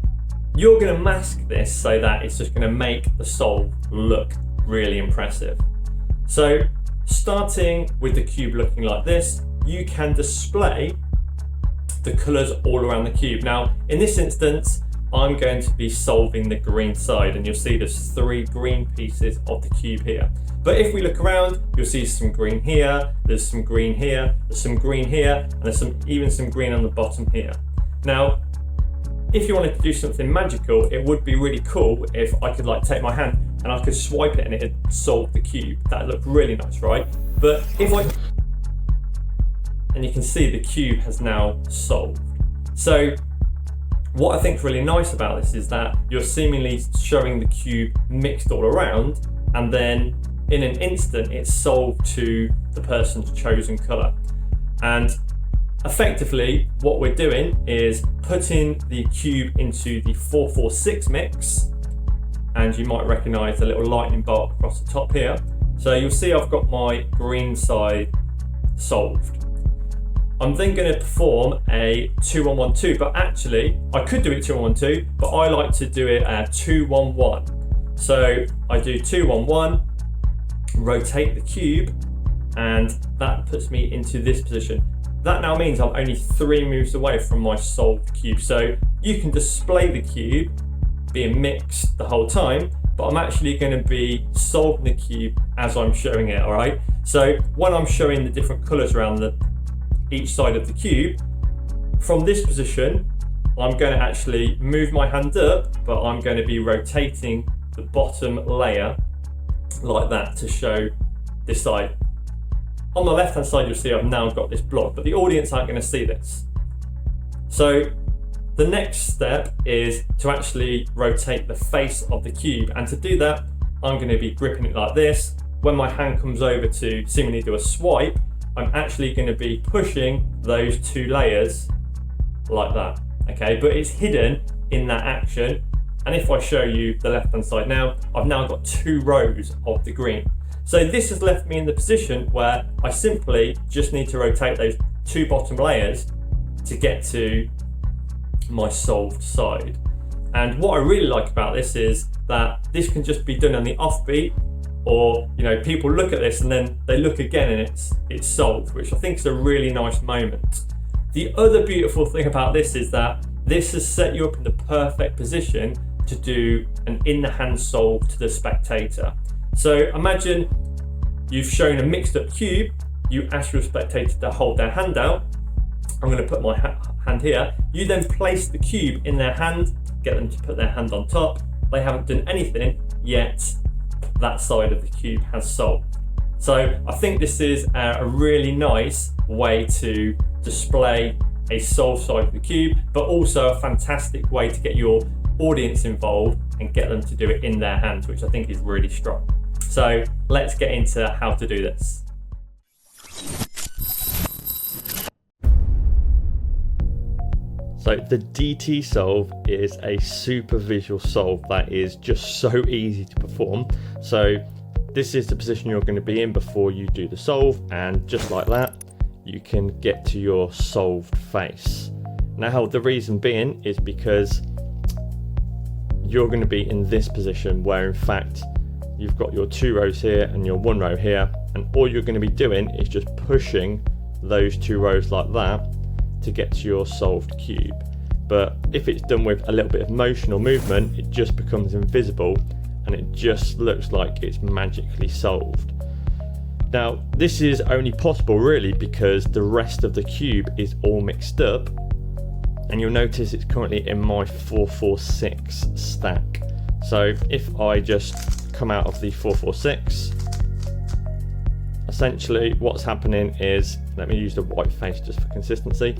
you're going to mask this so that it's just going to make the solve look really impressive. So starting with the cube looking like this, you can display the colours all around the cube. Now in this instance, I'm going to be solving the green side, and you'll see there's 3 green pieces of the cube here. But if we look around, you'll see some green here, there's some green here, there's some green here, and there's even some green on the bottom here. Now, if you wanted to do something magical, it would be really cool if I could take my hand and I could swipe it and it'd solve the cube. That'd look really nice, right? But and you can see the cube has now solved. So what I think is really nice about this is that you're seemingly showing the cube mixed all around, and then in an instant it's solved to the person's chosen colour. And effectively what we're doing is putting the cube into the 4-4-6 mix, and you might recognise the little lightning bolt across the top here. So you'll see I've got my green side solved. I'm then going to perform a 2-1-1-2, but actually I could do it 2-1-1-2, but I like to do it 2-1-1. So I do 2-1-1, rotate the cube, and that puts me into this position. That now means I'm only 3 moves away from my solved cube. So you can display the cube being mixed the whole time, but I'm actually going to be solving the cube as I'm showing it, all right? So when I'm showing the different colours around each side of the cube, from this position, I'm going to actually move my hand up, but I'm going to be rotating the bottom layer like that to show this side. On the left hand side, you'll see I've now got this block, but the audience aren't going to see this. So the next step is to actually rotate the face of the cube, and to do that, I'm going to be gripping it like this. When my hand comes over to seemingly do a swipe, I'm actually going to be pushing those 2 layers like that, okay? But it's hidden in that action. And if I show you the left hand side now, I've now got 2 rows of the green. So this has left me in the position where I simply just need to rotate those 2 bottom layers to get to my solved side. And what I really like about this is that this can just be done on the offbeat, or people look at this and then they look again and it's solved, which I think is a really nice moment. The other beautiful thing about this is that this has set you up in the perfect position to do an in the hand solve to the spectator. So imagine you've shown a mixed up cube, you ask your spectator to hold their hand out. I'm going to put my hand here. You then place the cube in their hand, get them to put their hand on top. They haven't done anything yet. That side of the cube has solved. So I think this is a really nice way to display a solved side of the cube, but also a fantastic way to get your audience involved and get them to do it in their hands, which I think is really strong. So let's get into how to do this. So the DT solve is a super visual solve that is just so easy to perform. So this is the position you're going to be in before you do the solve, and just like that, you can get to your solved face. Now, the reason being is because you're going to be in this position where in fact you've got your 2 rows here and your 1 row here, and all you're going to be doing is just pushing those 2 rows like that to get to your solved cube. But if it's done with a little bit of motion or movement, it just becomes invisible and it just looks like it's magically solved. Now, this is only possible really because the rest of the cube is all mixed up, and you'll notice it's currently in my 446 stack. So if I just come out of the 446, essentially what's happening is, let me use the white face just for consistency,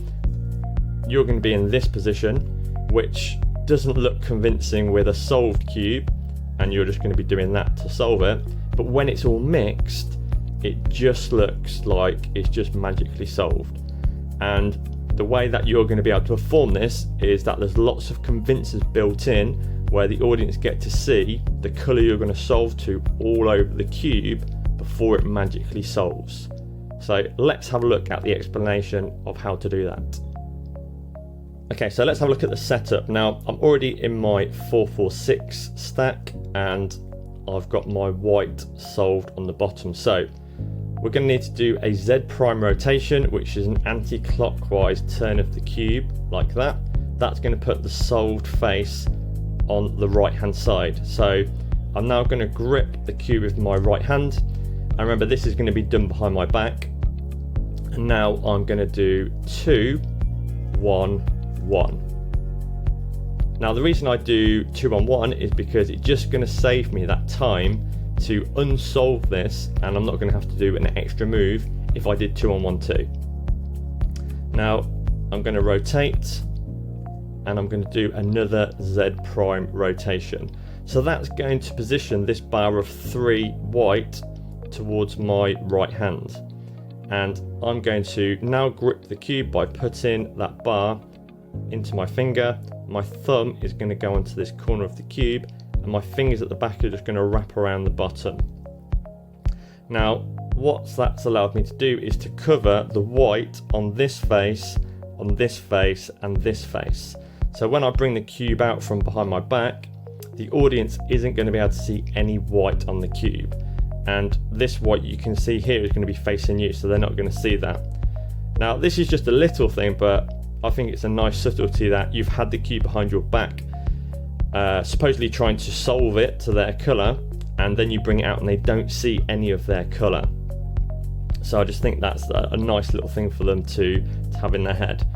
you're going to be in this position, which doesn't look convincing with a solved cube, and you're just going to be doing that to solve it. But when it's all mixed, it just looks like it's just magically solved. And the way that you're going to be able to perform this is that there's lots of convincers built in where the audience get to see the colour you're going to solve to all over the cube before it magically solves. So let's have a look at the explanation of how to do that. Okay, so let's have a look at the setup. Now, I'm already in my 446 stack and I've got my white solved on the bottom. So we're going to need to do a Z prime rotation, which is an anti-clockwise turn of the cube like that. That's going to put the solved face on the right hand side. So I'm now going to grip the cube with my right hand, and remember this is going to be done behind my back. And now I'm going to do 2, 1, 1. Now the reason I do 2 on 1 is because it's just going to save me that time to unsolve this, and I'm not going to have to do an extra move if I did 2 on 1 too. Now I'm going to rotate, and I'm going to do another Z prime rotation. So that's going to position this bar of 3 white towards my right hand, and I'm going to now grip the cube by putting that bar into my finger. My thumb is going to go onto this corner of the cube, and my fingers at the back are just going to wrap around the bottom. Now what that's allowed me to do is to cover the white on this face, on this face, and this face. So when I bring the cube out from behind my back, the audience isn't going to be able to see any white on the cube, and this white you can see here is going to be facing you, so they're not going to see that. Now this is just a little thing, but I think it's a nice subtlety that you've had the cube behind your back, supposedly trying to solve it to their colour, and then you bring it out and they don't see any of their colour. So I just think that's a nice little thing for them to have in their head.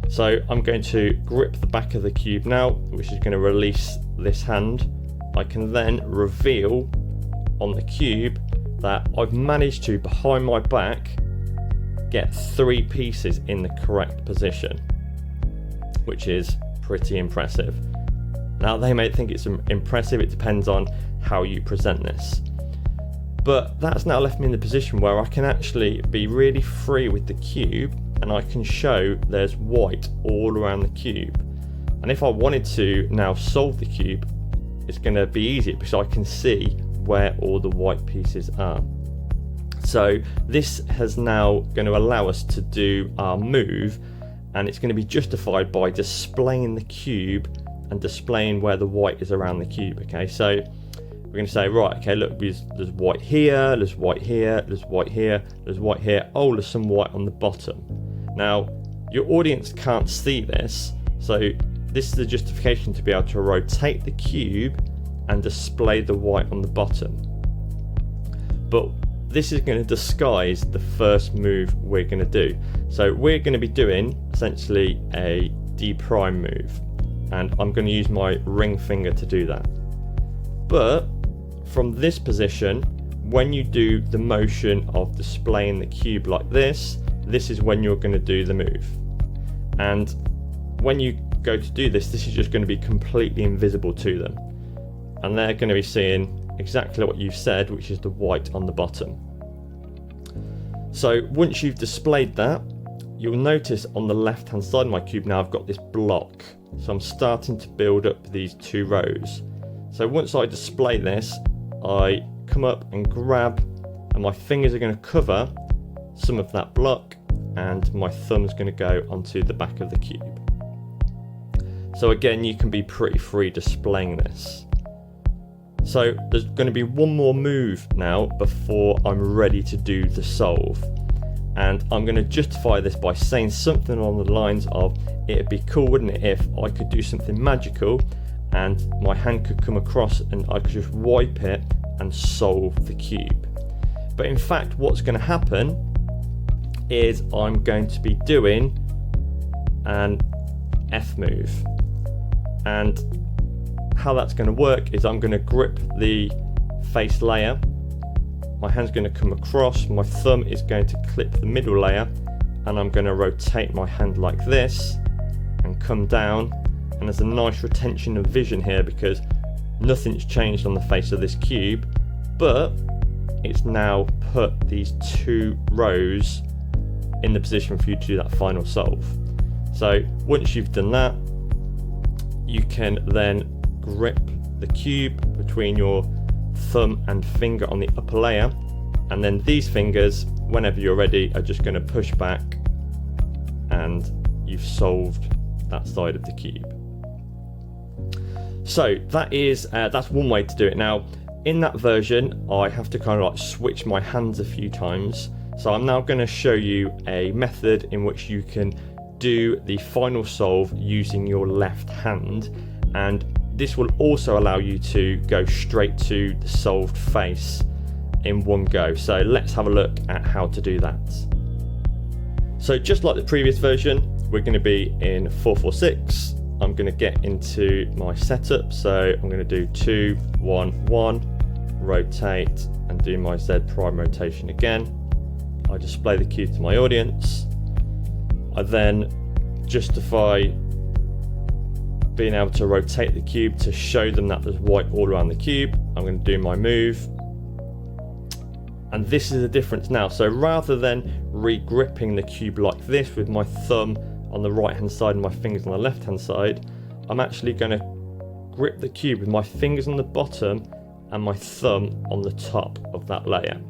So I'm going to grip the back of the cube now, which is going to release this hand. I can then reveal on the cube that I've managed to, behind my back, get 3 pieces in the correct position, which is pretty impressive. Now they may think it's impressive, it depends on how you present this. But that's now left me in the position where I can actually be really free with the cube, and I can show there's white all around the cube. And if I wanted to now solve the cube, it's going to be easier because I can see where all the white pieces are. So this has now going to allow us to do our move, and it's going to be justified by displaying the cube and displaying where the white is around the cube. Okay, so we're going to say, right, okay, look, there's white here, there's white here, there's white here, there's white here. Oh, there's some white on the bottom. Now your audience can't see this, so this is the justification to be able to rotate the cube and display the white on the bottom. But this is going to disguise the first move we're going to do. So we're going to be doing essentially a D prime move, and I'm going to use my ring finger to do that. But from this position, when you do the motion of displaying the cube like this is when you're going to do the move. And when you go to do this is just going to be completely invisible to them. And they're going to be seeing exactly what you've said, which is the white on the bottom. So once you've displayed that, you'll notice on the left hand side of my cube now I've got this block. So I'm starting to build up these 2 rows. So once I display this, I come up and grab, and my fingers are going to cover some of that block, and my thumb's going to go onto the back of the cube. So again, you can be pretty free displaying this. So there's going to be one more move now before I'm ready to do the solve. And I'm going to justify this by saying something along the lines of, it'd be cool, wouldn't it, if I could do something magical and my hand could come across and I could just wipe it and solve the cube. But in fact, what's going to happen is I'm going to be doing an F move. And how that's going to work is I'm going to grip the face layer, my hand's going to come across, my thumb is going to clip the middle layer, and I'm going to rotate my hand like this and come down. And there's a nice retention of vision here because nothing's changed on the face of this cube, but it's now put these 2 rows in the position for you to do that final solve. So once you've done that, you can then grip the cube between your thumb and finger on the upper layer, and then these fingers, whenever you're ready, are just going to push back, and you've solved that side of the cube. So that's one way to do it. Now in that version I have to kind of like switch my hands a few times, so I'm now going to show you a method in which you can do the final solve using your left hand, and this will also allow you to go straight to the solved face in one go. So let's have a look at how to do that. So just like the previous version, we're going to be in 446. I'm going to get into my setup, so I'm going to do 2, 1, 1, rotate, and do my Z prime rotation again. I display the cube to my audience. I then justify being able to rotate the cube to show them that there's white all around the cube. I'm going to do my move, and this is the difference now. So rather than re-gripping the cube like this with my thumb on the right hand side and my fingers on the left hand side, I'm actually going to grip the cube with my fingers on the bottom and my thumb on the top of that layer.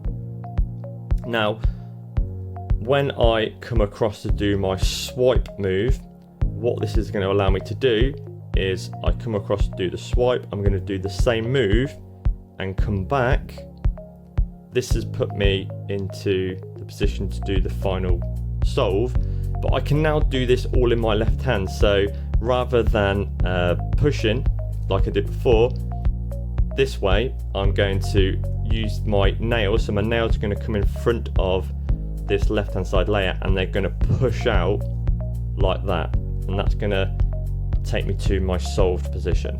Now when I come across to do my swipe move, what this is going to allow me to do is I come across to do the swipe, I'm going to do the same move and come back. This has put me into the position to do the final solve, but I can now do this all in my left hand. So rather than pushing like I did before, this way I'm going to use my nails. So my nails are going to come in front of this left hand side layer and they're going to push out like that, and that's going to take me to my solved position.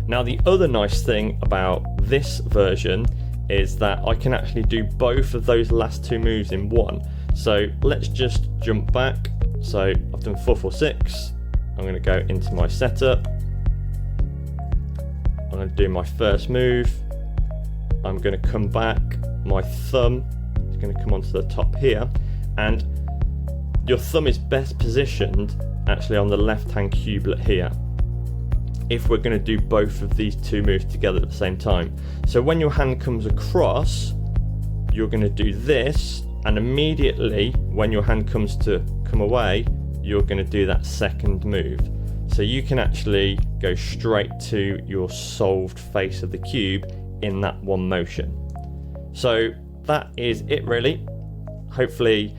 Now the other nice thing about this version is that I can actually do both of those last 2 moves in one. So let's just jump back. So I've done 446. I'm going to go into my setup. I'm going to do my first move. I'm going to come back. My thumb is going to come onto the top here, and your thumb is best positioned actually on the left hand cubelet here if we're going to do both of these 2 moves together at the same time. So when your hand comes across, you're going to do this, and immediately when your hand comes to come away, you're going to do that second move. So you can actually go straight to your solved face of the cube in that one motion. So that is it really. Hopefully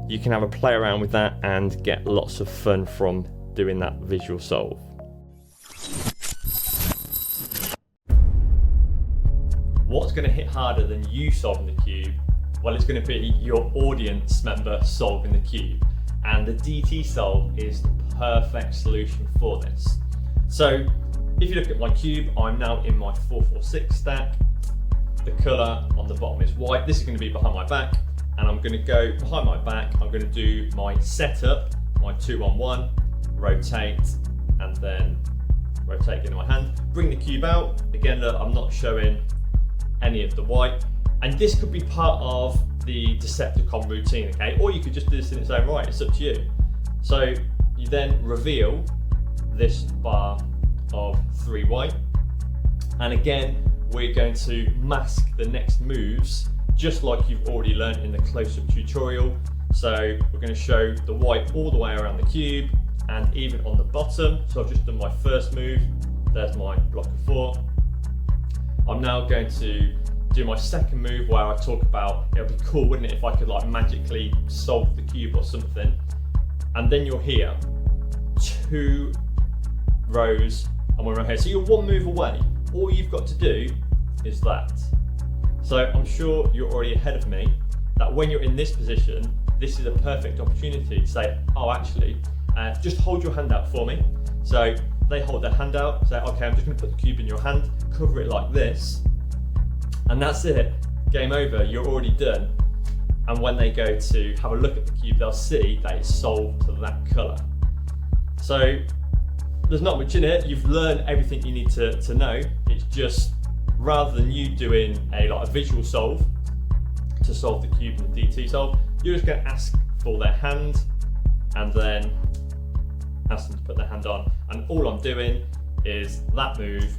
you can have a play around with that and get lots of fun from doing that visual solve. What's going to hit harder than you solving the cube? Well, it's going to be your audience member solving the cube, and the DT solve is the perfect solution for this. So if you look at my cube, I'm now in my 446 stack. the colour on the bottom is white. This is going to be behind my back, and I'm going to go behind my back. I'm going to do my setup, my 2-on-1, rotate, and then rotate into my hand. Bring the cube out. Again, look, I'm not showing any of the white. And this could be part of the Decepticon routine, okay? Or you could just do this in its own right, it's up to you. So you then reveal this bar of 3 white. And again, we're going to mask the next moves, just like you've already learned in the close-up tutorial. So we're going to show the white all the way around the cube and even on the bottom. So I've just done my first move. There's my block of 4. I'm now going to do my second move where I talk about, it'd be cool, wouldn't it, if I could like magically solve the cube or something. And then you're here, 2 rows and 1 row here. So you're 1 move away. All you've got to do is that. So I'm sure you're already ahead of me, that when you're in this position, this is a perfect opportunity to say, oh, actually, just hold your hand out for me. So they hold their hand out, say, okay, I'm just gonna put the cube in your hand, cover it like this, and that's it, game over, you're already done. And when they go to have a look at the cube, they'll see that it's solved to that colour. So there's not much in it, you've learned everything you need to know. It's just, rather than you doing a visual solve to solve the cube in the DT solve, you're just going to ask for their hand and then ask them to put their hand on. And all I'm doing is that move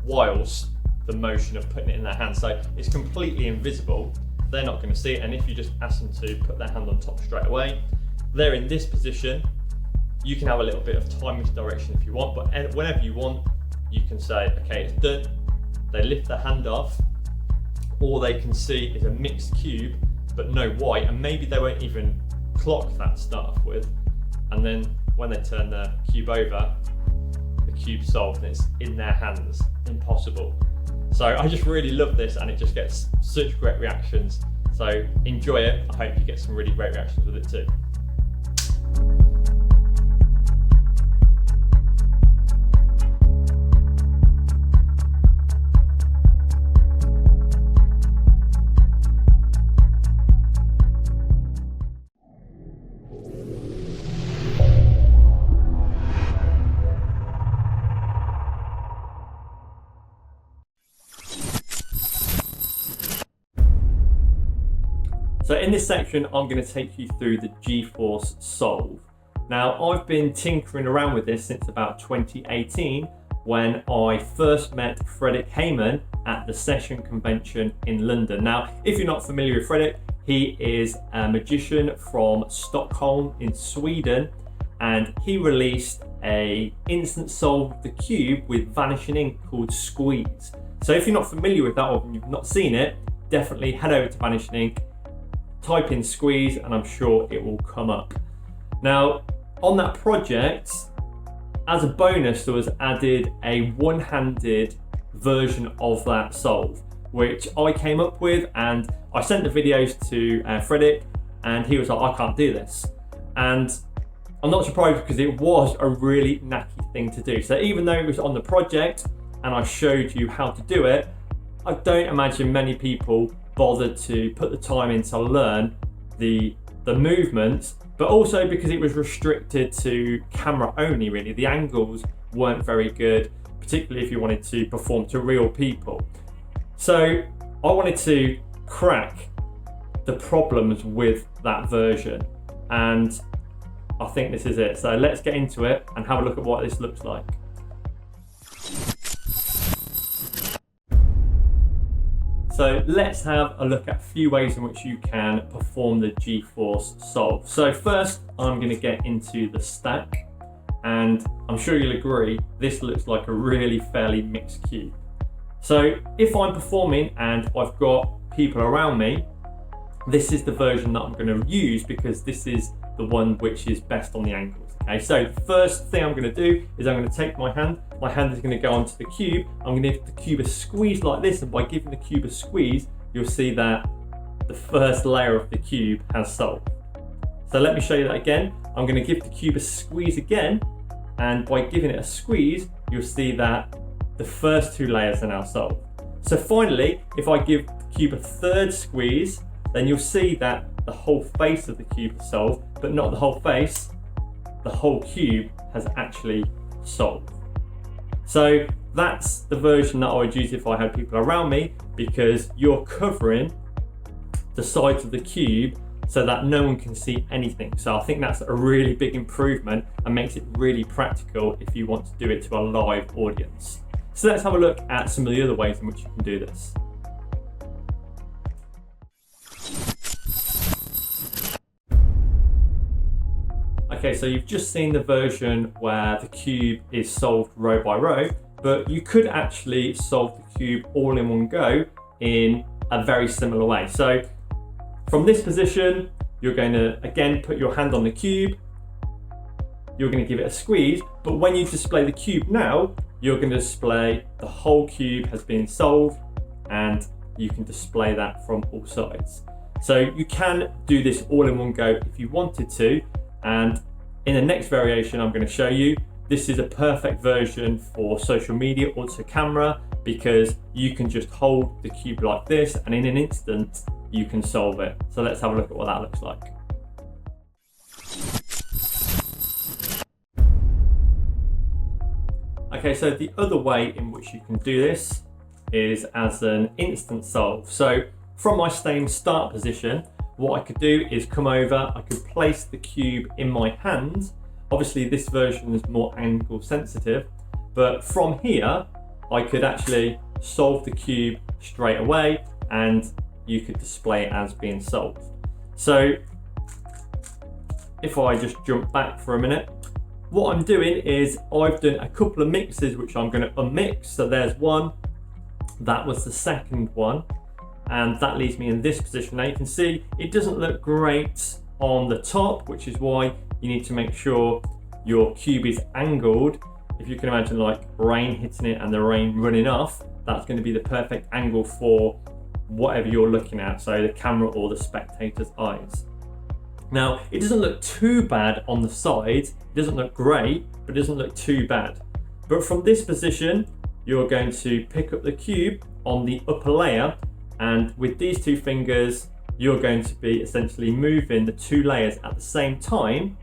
whilst the motion of putting it in their hand. So it's completely invisible. They're not going to see it. And if you just ask them to put their hand on top straight away, they're in this position. You can have a little bit of time misdirection if you want, but whenever you want, you can say, okay, it's done. They lift their hand off. All they can see is a mixed cube, but no white, and maybe they won't even clock that to start off with. And then when they turn the cube over, the cube's solved and it's in their hands. Impossible. So I just really love this, and it just gets such great reactions. So enjoy it. I hope you get some really great reactions with it too. So in this section, I'm going to take you through the G-Force solve. Now, I've been tinkering around with this since about 2018, when I first met Fredrik Heyman at the Session Convention in London. Now, if you're not familiar with Fredrik, he is a magician from Stockholm in Sweden, and he released a instant solve of the cube with vanishing ink called Squeeze. So if you're not familiar with that or you've not seen it, definitely head over to Vanishing Ink, type in Squeeze, and I'm sure it will come up. Now, on that project, as a bonus, there was added a one-handed version of that solve, which I came up with, and I sent the videos to Fredrik, and he was like, I can't do this. And I'm not surprised, because it was a really knacky thing to do. So even though it was on the project and I showed you how to do it, I don't imagine many people bothered to put the time in to learn the movements, but also because it was restricted to camera only, really. The angles weren't very good, particularly if you wanted to perform to real people. So I wanted to crack the problems with that version, and I think this is it. So let's get into it and have a look at what this looks like. So let's have a look at a few ways in which you can perform the G-Force solve. So first, I'm going to get into the stack, and I'm sure you'll agree, this looks like a really fairly mixed cube. So if I'm performing and I've got people around me, this is the version that I'm going to use, because this is the one which is best on the angles. Okay, so the first thing I'm going to do is I'm going to take my hand is going to go onto the cube, I'm going to give the cube a squeeze like this, and by giving the cube a squeeze, you'll see that the first layer of the cube has solved. So let me show you that again. I'm going to give the cube a squeeze again, and by giving it a squeeze, you'll see that the first 2 layers are now solved. So finally, if I give the cube a third squeeze, then you'll see that the whole face of the cube is solved, but not the whole face, the whole cube has actually solved. So that's the version that I would use if I had people around me, because you're covering the sides of the cube so that no one can see anything. So I think that's a really big improvement and makes it really practical if you want to do it to a live audience. So let's have a look at some of the other ways in which you can do this. Okay, so you've just seen the version where the cube is solved row by row, but you could actually solve the cube all in one go in a very similar way. So from this position, you're going to again put your hand on the cube, you're going to give it a squeeze, but when you display the cube now, you're going to display the whole cube has been solved, and you can display that from all sides. So you can do this all in one go if you wanted to, and in the next variation I'm going to show you, this is a perfect version for social media or to camera, because you can just hold the cube like this and in an instant you can solve it. So let's have a look at what that looks like. Okay, so the other way in which you can do this is as an instant solve. So from my same start position, what I could do is come over, I could place the cube in my hand. Obviously this version is more angle sensitive, but from here, I could actually solve the cube straight away and you could display it as being solved. So if I just jump back for a minute, what I'm doing is I've done a couple of mixes which I'm going to unmix. So there's one, that was the second one, and that leaves me in this position. Now you can see it doesn't look great on the top, which is why you need to make sure your cube is angled. If you can imagine like rain hitting it and the rain running off, that's going to be the perfect angle for whatever you're looking at, so the camera or the spectator's eyes. Now it doesn't look too bad on the sides, it doesn't look great, but it doesn't look too bad. But from this position, you're going to pick up the cube on the upper layer, and with these two fingers, you're going to be essentially moving the two layers at the same time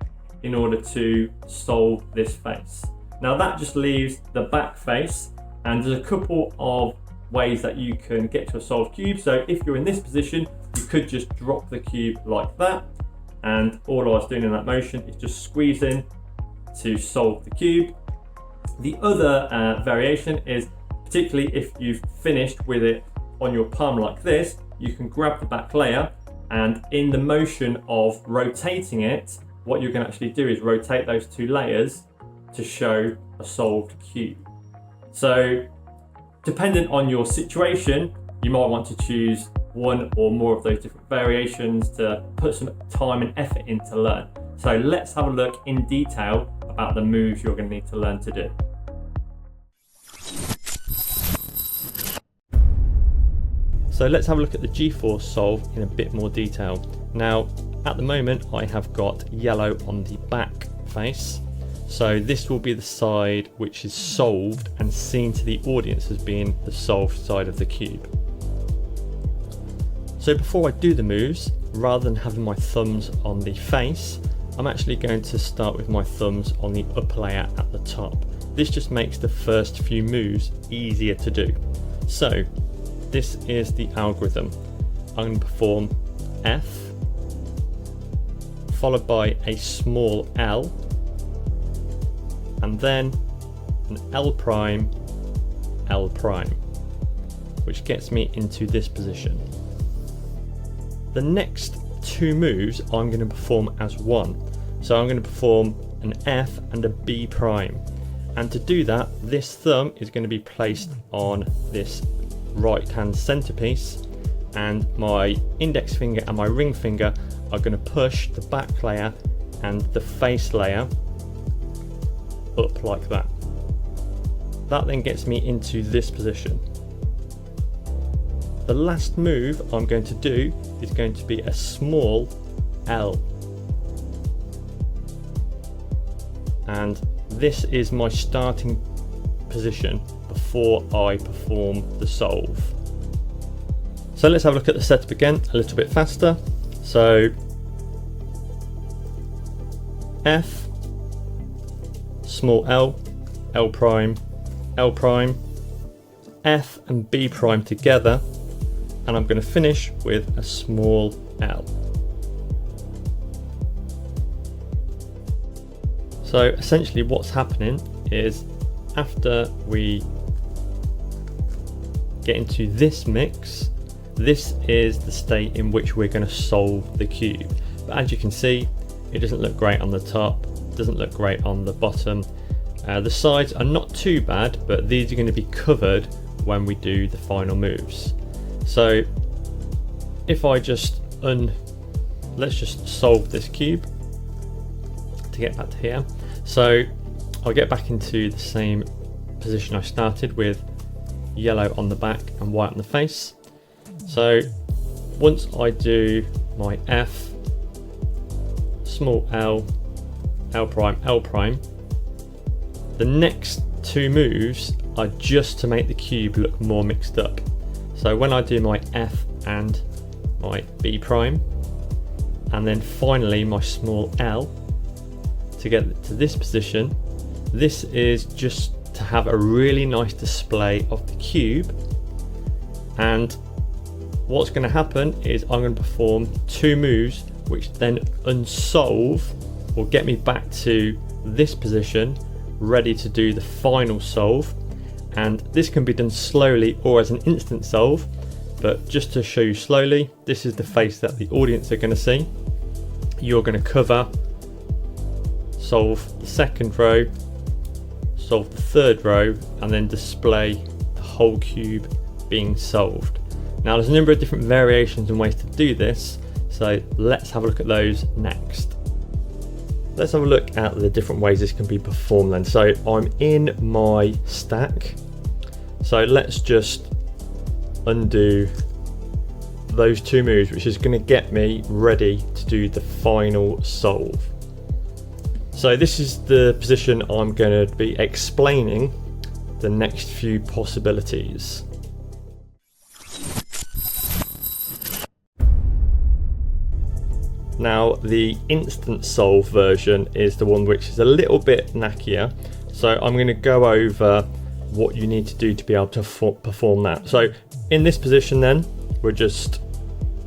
in order to solve this face. Now that just leaves the back face, and there's a couple of ways that you can get to a solved cube. So if you're in this position, you could just drop the cube like that, and all I was doing in that motion is just squeezing to solve the cube. The other variation is, particularly if you've finished with it on your palm like this, you can grab the back layer, and in the motion of rotating it, what you can actually do is rotate those two layers to show a solved cube. So dependent on your situation, you might want to choose one or more of those different variations to put some time and effort in to learn. So let's have a look in detail about the moves you're going to need to learn to do. So let's have a look at the G-force solve in a bit more detail. Now, at the moment, I have got yellow on the back face. So this will be the side which is solved and seen to the audience as being the solved side of the cube. So before I do the moves, rather than having my thumbs on the face, I'm actually going to start with my thumbs on the upper layer at the top. This just makes the first few moves easier to do. So this is the algorithm. I'm going to perform F, followed by a small L, and then an L prime, L prime, which gets me into this position. The next two moves I'm going to perform as one. So I'm going to perform an F and a B prime. And to do that, this thumb is going to be placed on this right hand centerpiece, and my index finger and my ring finger are going to push the back layer and the face layer up like that. That then gets me into this position. The last move I'm going to do is going to be a small L. And this is my starting position before I perform the solve. So let's have a look at the setup again a little bit faster. So F, small l, L prime, L prime, F and B prime together, and I'm going to finish with a small l. So essentially what's happening is after we get into this mix, this is the state in which we're going to solve the cube. But as you can see, it doesn't look great on the top, doesn't look great on the bottom. The sides are not too bad, but these are going to be covered when we do the final moves. So if I just let's just solve this cube to get back to here. So I'll get back into the same position I started with, yellow on the back and white on the face. So once I do my F, small l, L prime, L prime, the next two moves are just to make the cube look more mixed up. So when I do my F and my B prime, and then finally my small l to get to this position, this is just to have a really nice display of the cube. And what's going to happen is I'm going to perform two moves which then unsolve or get me back to this position ready to do the final solve. And this can be done slowly or as an instant solve, but just to show you slowly, this is the face that the audience are going to see. You're going to cover, solve the second row, solve the third row, and then display the whole cube being solved. Now there's a number of different variations and ways to do this, so let's have a look at those next. Let's have a look at the different ways this can be performed then. So I'm in my stack, so let's just undo those two moves, which is going to get me ready to do the final solve. So this is the position I'm going to be explaining the next few possibilities. Now the instant solve version is the one which is a little bit knackier, so I'm going to go over what you need to do to be able to perform that. So in this position then, we're just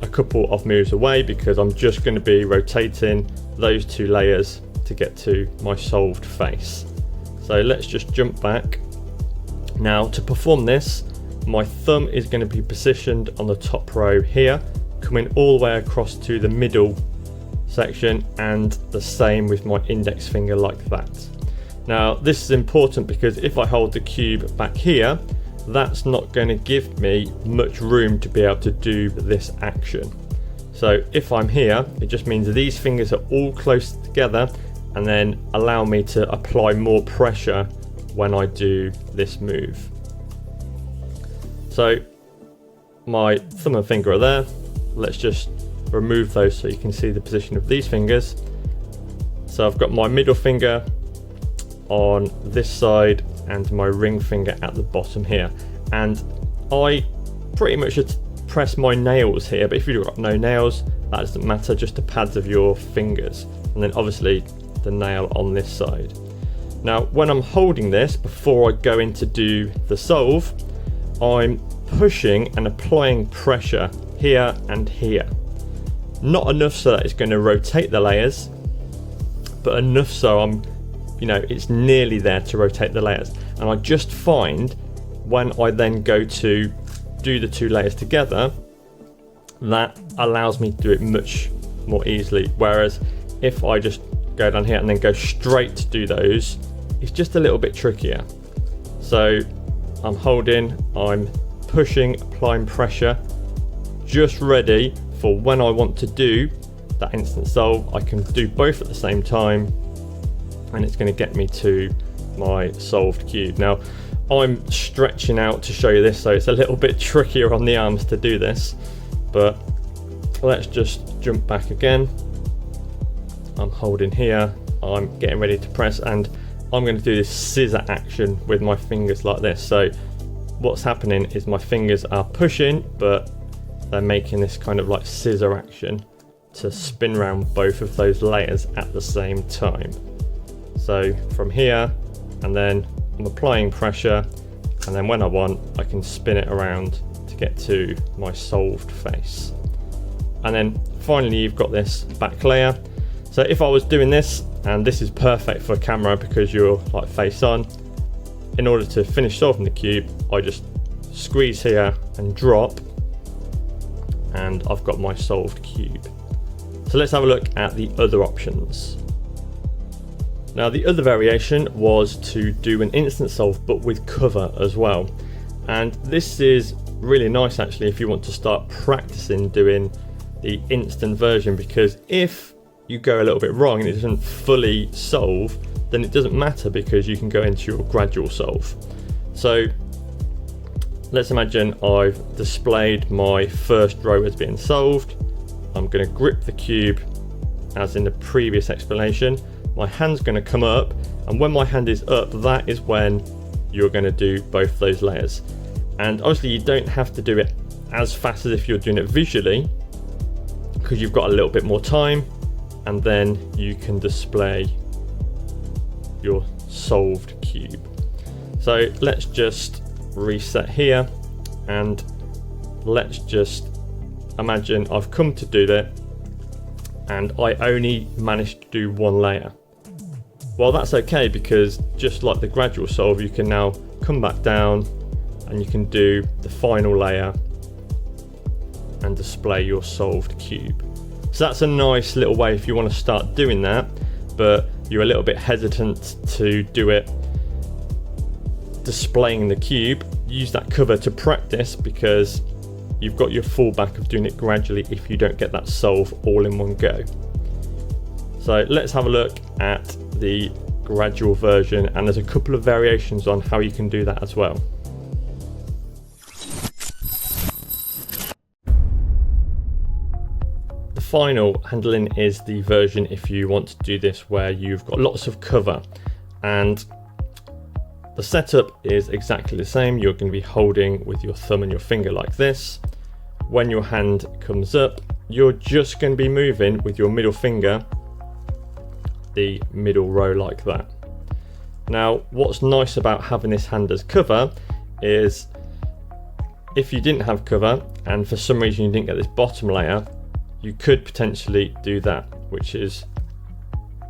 a couple of moves away because I'm just going to be rotating those two layers to get to my solved face. So let's just jump back. Now to perform this, my thumb is going to be positioned on the top row here, coming all the way across to the middle section, and the same with my index finger like that. Now this is important because if I hold the cube back here, that's not going to give me much room to be able to do this action. So if I'm here, it just means these fingers are all close together and then allow me to apply more pressure when I do this move. So my thumb and finger are there. Let's just remove those so you can see the position of these fingers. So I've got my middle finger on this side and my ring finger at the bottom here, and I pretty much just press my nails here, but if you've got no nails, that doesn't matter, just the pads of your fingers, and then obviously the nail on this side. Now when I'm holding this before I go in to do the solve, I'm pushing and applying pressure here and here. Not enough so that it's going to rotate the layers, but enough so it's nearly there to rotate the layers. And I just find when I then go to do the two layers together, that allows me to do it much more easily. Whereas if I just go down here and then go straight to do those, it's just a little bit trickier. So I'm holding, I'm pushing, applying pressure, just ready for when I want to do that instant solve. I can do both at the same time, and it's going to get me to my solved cube. Now I'm stretching out to show you this, so it's a little bit trickier on the arms to do this, but let's just jump back again. I'm holding here, I'm getting ready to press, and I'm going to do this scissor action with my fingers like this. So what's happening is my fingers are pushing, but they're making this kind of like scissor action to spin around both of those layers at the same time. So from here, and then I'm applying pressure, and then when I want, I can spin it around to get to my solved face. And then finally you've got this back layer. So if I was doing this, and this is perfect for camera because you're like face on, in order to finish solving the cube, I just squeeze here and drop, and I've got my solved cube. So let's have a look at the other options. Now the other variation was to do an instant solve but with cover as well. And this is really nice actually if you want to start practicing doing the instant version, because if you go a little bit wrong and it doesn't fully solve, then it doesn't matter because you can go into your gradual solve. So let's imagine I've displayed my first row as being solved. I'm going to grip the cube as in the previous explanation. My hand's going to come up, and when my hand is up, that is when you're going to do both those layers. And obviously you don't have to do it as fast as if you're doing it visually, because you've got a little bit more time, and then you can display your solved cube. So let's just reset here, and let's just imagine I've come to do that and I only managed to do one layer. Well, that's okay, because just like the gradual solve, you can now come back down and you can do the final layer and display your solved cube. So that's a nice little way if you want to start doing that, but you're a little bit hesitant to do it displaying the cube. Use that cover to practice, because you've got your fallback of doing it gradually if you don't get that solve all in one go. So let's have a look at the gradual version, and there's a couple of variations on how you can do that as well. The final handling is the version if you want to do this where you've got lots of cover, and the setup is exactly the same. You're going to be holding with your thumb and your finger like this. When your hand comes up, you're just going to be moving with your middle finger the middle row like that. Now what's nice about having this hand as cover is if you didn't have cover and for some reason you didn't get this bottom layer, you could potentially do that, which is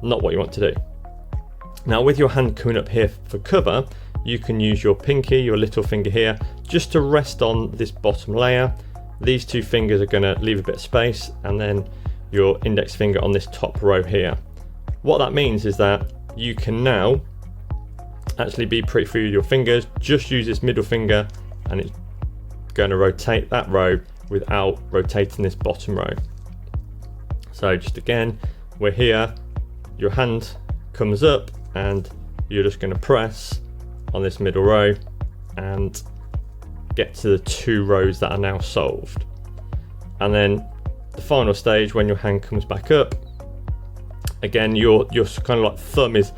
not what you want to do. Now with your hand coming up here for cover, you can use your pinky, your little finger here, just to rest on this bottom layer. These two fingers are going to leave a bit of space, and then your index finger on this top row here. What that means is that you can now actually be pretty free with your fingers, just use this middle finger and it's going to rotate that row without rotating this bottom row. So just again, we're here, your hand comes up and you're just going to press on this middle row and get to the two rows that are now solved. And then the final stage, when your hand comes back up, again your kind of like thumb is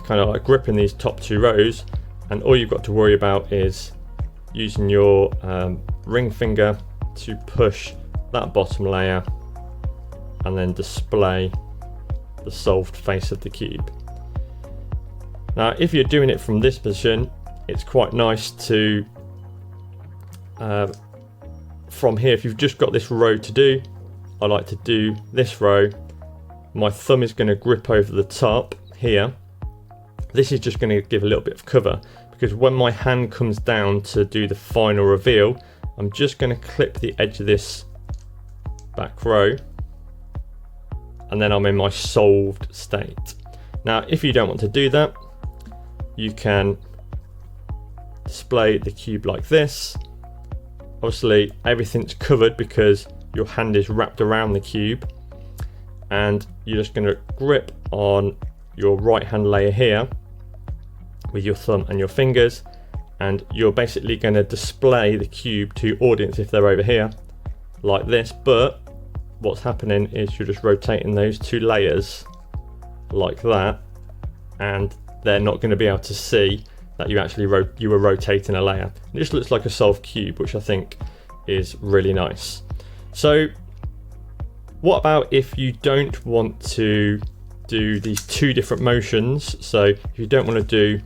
kind of like gripping these top two rows, and all you've got to worry about is using your ring finger to push that bottom layer and then display the solved face of the cube. Now if you're doing it from this position, it's quite nice to from here, if you've just got this row to do, I like to do this row. My thumb is going to grip over the top here. This is just going to give a little bit of cover, because when my hand comes down to do the final reveal, I'm just going to clip the edge of this back row, and then I'm in my solved state. Now if you don't want to do that, you can display the cube like this. Obviously everything's covered because your hand is wrapped around the cube, and you're just going to grip on your right hand layer here with your thumb and your fingers, and you're basically going to display the cube to your audience if they're over here like this. But what's happening is you're just rotating those two layers like that, and they're not going to be able to see that you were rotating a layer. It just looks like a solved cube, which I think is really nice. So what about if you don't want to do these two different motions? So if you don't want to do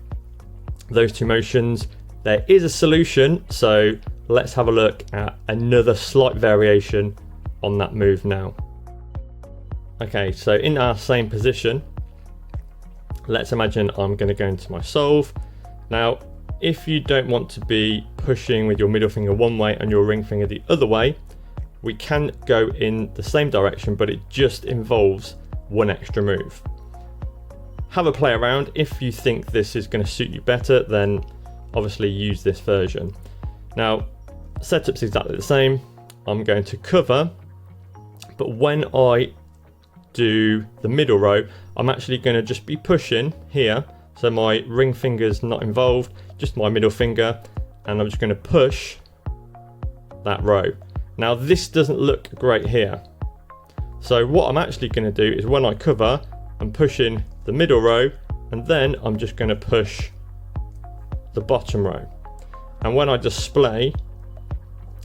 those two motions, there is a solution. So let's have a look at another slight variation on that move now. Okay, so in our same position, let's imagine I'm going to go into my solve. Now, if you don't want to be pushing with your middle finger one way and your ring finger the other way, we can go in the same direction, but it just involves one extra move. Have a play around. If you think this is going to suit you better, then obviously use this version. Now, setup's exactly the same. I'm going to cover, but when I do the middle row, I'm actually going to just be pushing here. So my ring finger's not involved, just my middle finger, and I'm just going to push that row. Now this doesn't look great here. So what I'm actually going to do is when I cover, I'm pushing the middle row, and then I'm just going to push the bottom row. And when I display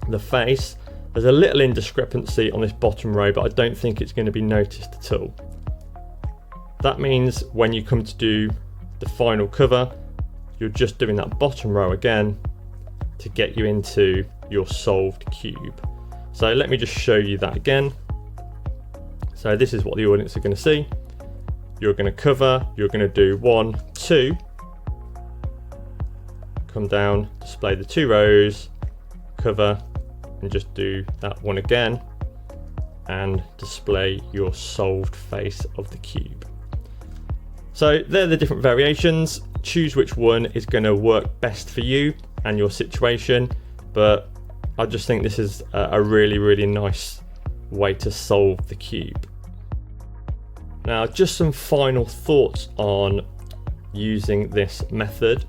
the face, there's a little indiscrepancy on this bottom row, but I don't think it's going to be noticed at all. That means when you come to do the final cover, you're just doing that bottom row again to get you into your solved cube. So let me just show you that again. So this is what the audience are going to see. You're going to cover, you're going to do 1, 2, come down, display the 2 rows, cover, and just do that one again, and display your solved face of the cube. So they're the different variations. Choose which one is going to work best for you and your situation, but I just think this is a really, really nice way to solve the cube. Now, just some final thoughts on using this method.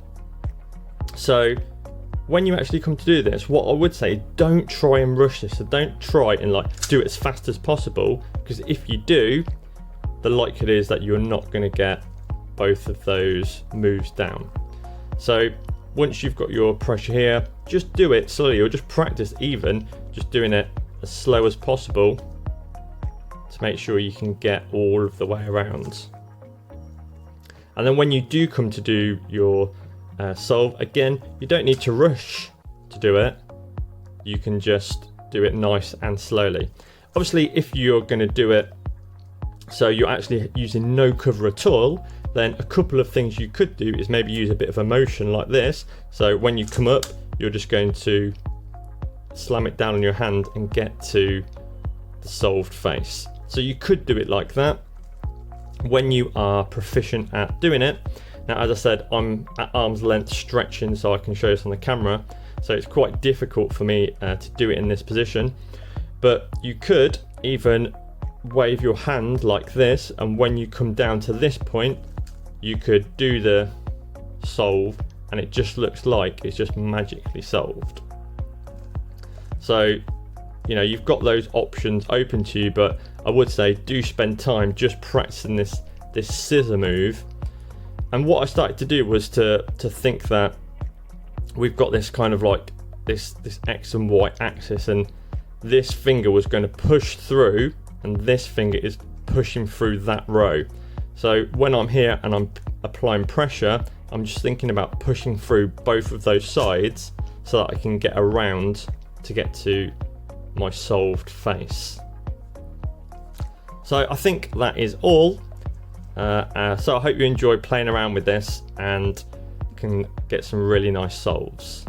So when you actually come to do this, what I would say, don't try and rush this. So don't try and do it as fast as possible, because if you do, the likelihood is that you're not going to get both of those moves down. So once you've got your pressure here, just do it slowly, or just practice even just doing it as slow as possible to make sure you can get all of the way around. And then when you do come to do your solve, again, you don't need to rush to do it. You can just do it nice and slowly. Obviously, if you're going to do it so you're actually using no cover at all, then a couple of things you could do is maybe use a bit of a motion like this. So when you come up, you're just going to slam it down on your hand and get to the solved face. So you could do it like that when you are proficient at doing it. Now, as I said, I'm at arm's length stretching so I can show this on the camera. So it's quite difficult for me to do it in this position. But you could even wave your hand like this, and when you come down to this point, you could do the solve, and it just looks like it's just magically solved. So, you know, you've got those options open to you, but I would say do spend time just practicing this scissor move. And what I started to do was to think that we've got this kind of like this X and Y axis, and this finger was going to push through, and this finger is pushing through that row. So when I'm here and I'm applying pressure, I'm just thinking about pushing through both of those sides so that I can get around to get to my solved face. So I think that is all. So I hope you enjoy playing around with this and can get some really nice solves.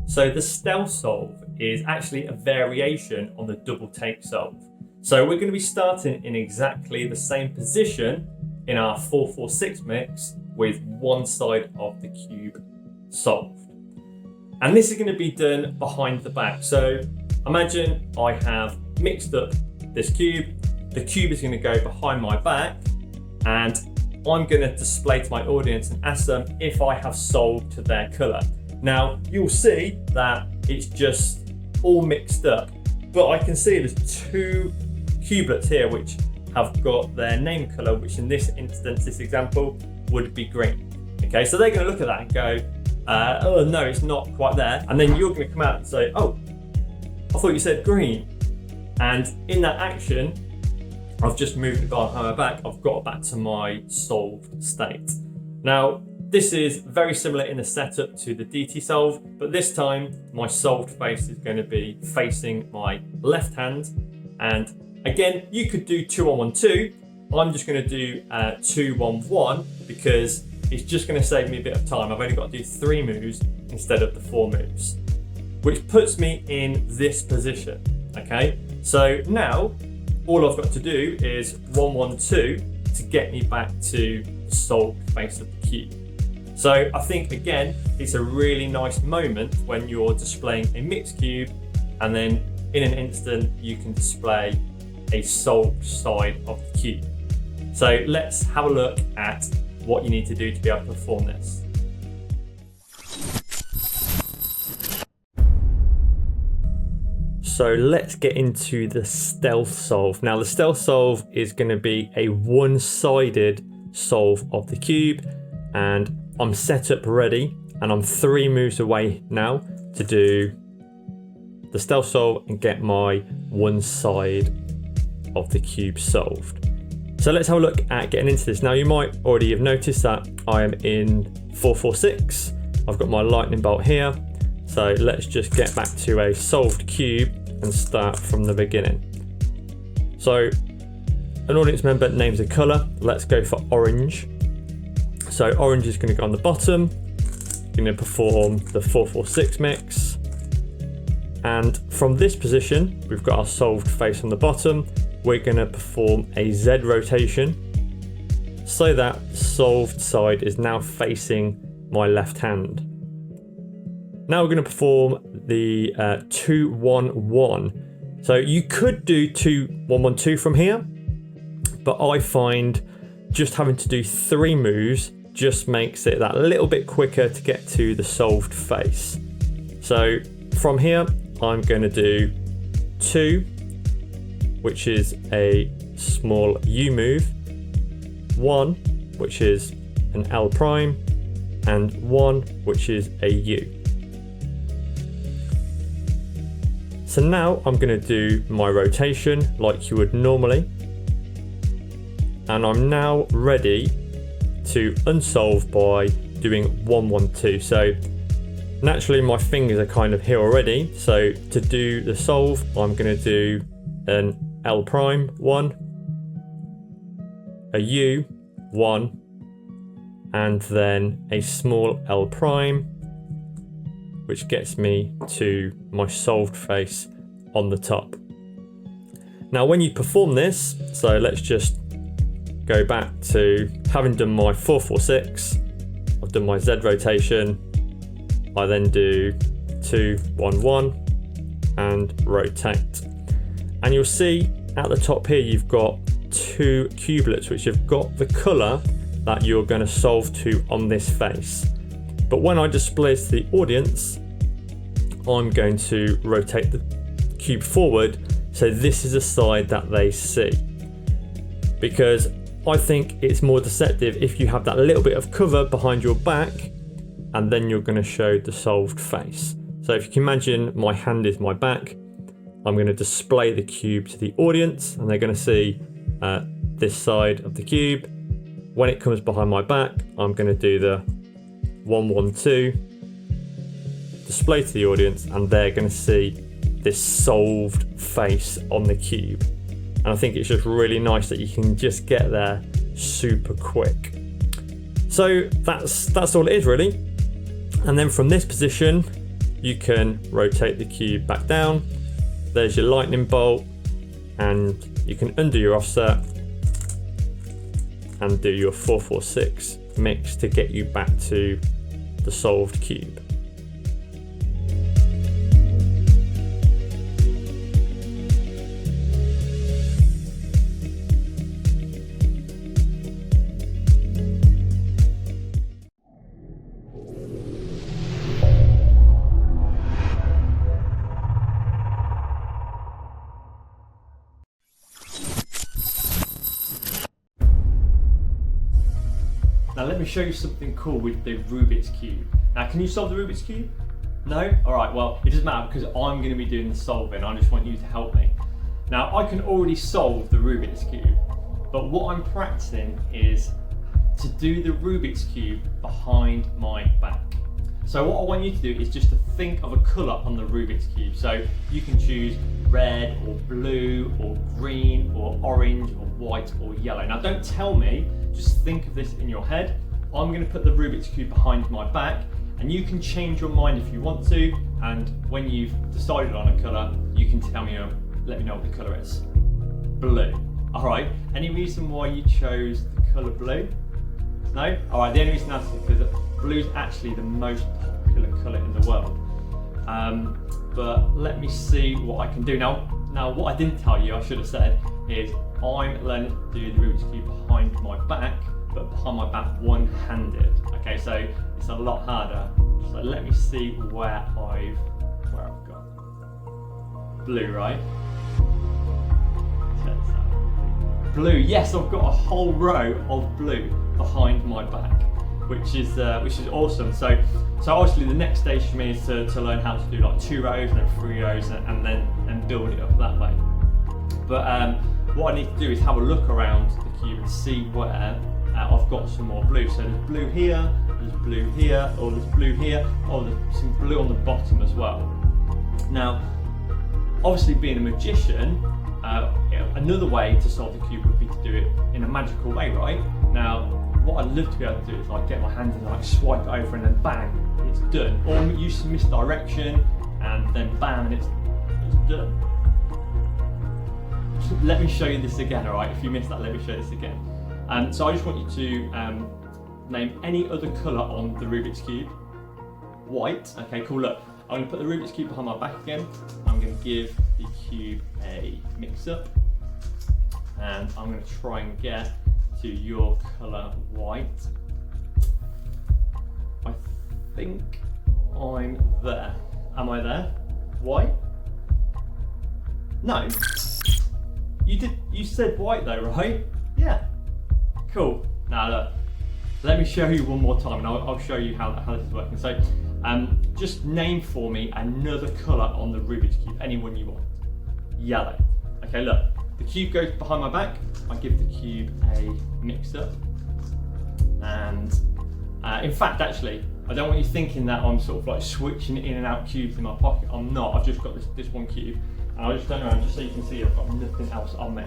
So the stealth solve is actually a variation on the double take solve. So we're going to be starting in exactly the same position in our 4-4-6 mix with one side of the cube solved. And this is going to be done behind the back. So imagine I have mixed up this cube. The cube is going to go behind my back, and I'm going to display to my audience and ask them if I have solved to their colour. Now you'll see that it's just all mixed up, but I can see there's two cubelets here which have got their name colour, which in this instance, this example, would be green. Okay, so they're going to look at that and go, oh no, it's not quite there. And then you're going to come out and say, oh, I thought you said green. And in that action, I've just moved the guy behind my back. I've got back to my solved state. Now, this is very similar in the setup to the DT solve, but this time my solved face is going to be facing my left hand. And again, you could do 2-1-1-2. I'm just going to do 2-1-1 because it's just going to save me a bit of time. I've only got to do 3 moves instead of the 4 moves, which puts me in this position. Okay, so now all I've got to do is 1-1-2 to get me back to the solved face of the cube. So I think, again, it's a really nice moment when you're displaying a mixed cube, and then in an instant you can display a solved side of the cube. So let's have a look at what you need to do to be able to perform this. So let's get into the stealth solve. Now the stealth solve is going to be a one-sided solve of the cube, and I'm set up ready, and I'm 3 moves away now to do the stealth solve and get my one side of the cube solved. So let's have a look at getting into this. Now you might already have noticed that I am in 4-4-6. I've got my lightning bolt here. So let's just get back to a solved cube and start from the beginning. So an audience member names a colour. Let's go for orange. So orange is going to go on the bottom. Going to perform the 4-4-6 mix. And from this position, we've got our solved face on the bottom. We're going to perform a Z rotation so that solved side is now facing my left hand. Now we're going to perform the 2-1-1. So you could do 2-1-1-2 from here, but I find just having to do 3 moves just makes it that little bit quicker to get to the solved face. So from here, I'm going to do 2, which is a small U move, 1, which is an L prime, and 1, which is a U. So now I'm going to do my rotation like you would normally, and I'm now ready to unsolve by doing 1-1-2. So naturally my fingers are kind of here already, so to do the solve I'm going to do an L prime 1, a U 1, and then a small L prime, which gets me to my solved face on the top. Now when you perform this, so let's just go back to having done my 4-4-6, I've done my Z rotation, I then do 2-1-1 and rotate. And you'll see at the top here you've got 2 cubelets which have got the colour that you're going to solve to on this face. But when I display this to the audience, I'm going to rotate the cube forward so this is the side that they see. Because I think it's more deceptive if you have that little bit of cover behind your back and then you're going to show the solved face. So if you can imagine my hand is my back, I'm going to display the cube to the audience and they're going to see this side of the cube. When it comes behind my back, I'm going to do the 1-1-2, display to the audience, and they're going to see this solved face on the cube. And I think it's just really nice that you can just get there super quick. So that's all it is really. And then from this position, you can rotate the cube back down. There's your lightning bolt, and you can undo your offset and do your 4-4-6 mix to get you back to the solved cube. Now let me show you something cool with the Rubik's Cube. Now can you solve the Rubik's Cube? No? Alright, well it doesn't matter because I'm going to be doing the solving. I just want you to help me. Now I can already solve the Rubik's Cube, but what I'm practicing is to do the Rubik's Cube behind my back. So what I want you to do is just to think of a colour on the Rubik's Cube. So you can choose red or blue or green or orange or white or yellow. Now don't tell me, just think of this in your head. I'm going to put the Rubik's Cube behind my back, and you can change your mind if you want to, and when you've decided on a colour, you can tell me, let me know what the colour is. Blue. Alright, any reason why you chose the colour blue? No? Alright, the only reason that's because blue is actually the most popular colour in the world. But let me see what I can do. Now what I didn't tell you, I should have said, is I'm learning to do the Rubik's Cube behind my back, but behind my back one-handed. Okay, so it's a lot harder. So let me see where I've got. Blue, right? Check this out. Blue, yes, I've got a whole row of blue behind my back, which is awesome. So obviously the next stage for me is to learn how to do like 2 rows and then 3 rows and then build it up that way. But what I need to do is have a look around the cube and see where I've got some more blue. So there's blue here, there's blue here, or there's blue here, or there's some blue on the bottom as well. Now, obviously being a magician, another way to solve the cube would be to do it in a magical way, right? Now, what I'd love to be able to do is like get my hands and like swipe it over and then bang, it's done. Or use some misdirection and then bam, and it's done. Let me show you this again, alright? If you missed that, let me show you this again. So I just want you to name any other colour on the Rubik's Cube. White, okay, cool, look. I'm going to put the Rubik's Cube behind my back again. I'm going to give the cube a mix up. And I'm going to try and get to your colour white. I think I'm there. Am I there? White? No. You said white though, right? Yeah. Cool. Now look, let me show you one more time and I'll show you how this is working. So just name for me another colour on the Rubik's Cube, any one you want. Yellow. Okay, look, the cube goes behind my back, I give the cube a mix up. And in fact, actually, I don't want you thinking that I'm sort of like switching in and out cubes in my pocket. I'm not, I've just got this one cube. And I'll just turn around just so you can see I've got nothing else on me.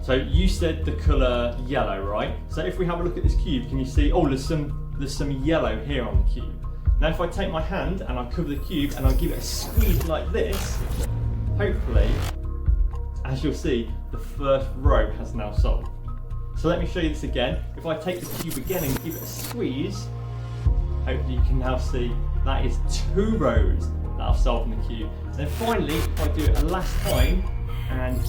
So you said the colour yellow, right? So if we have a look at this cube, can you see, oh, there's some yellow here on the cube. Now if I take my hand and I cover the cube and I give it a squeeze like this, hopefully, as you'll see, the first row has now solved. So let me show you this again. If I take the cube again and give it a squeeze, hopefully you can now see that is 2 rows that I've solved in the cube. Then finally, if I do it a last time and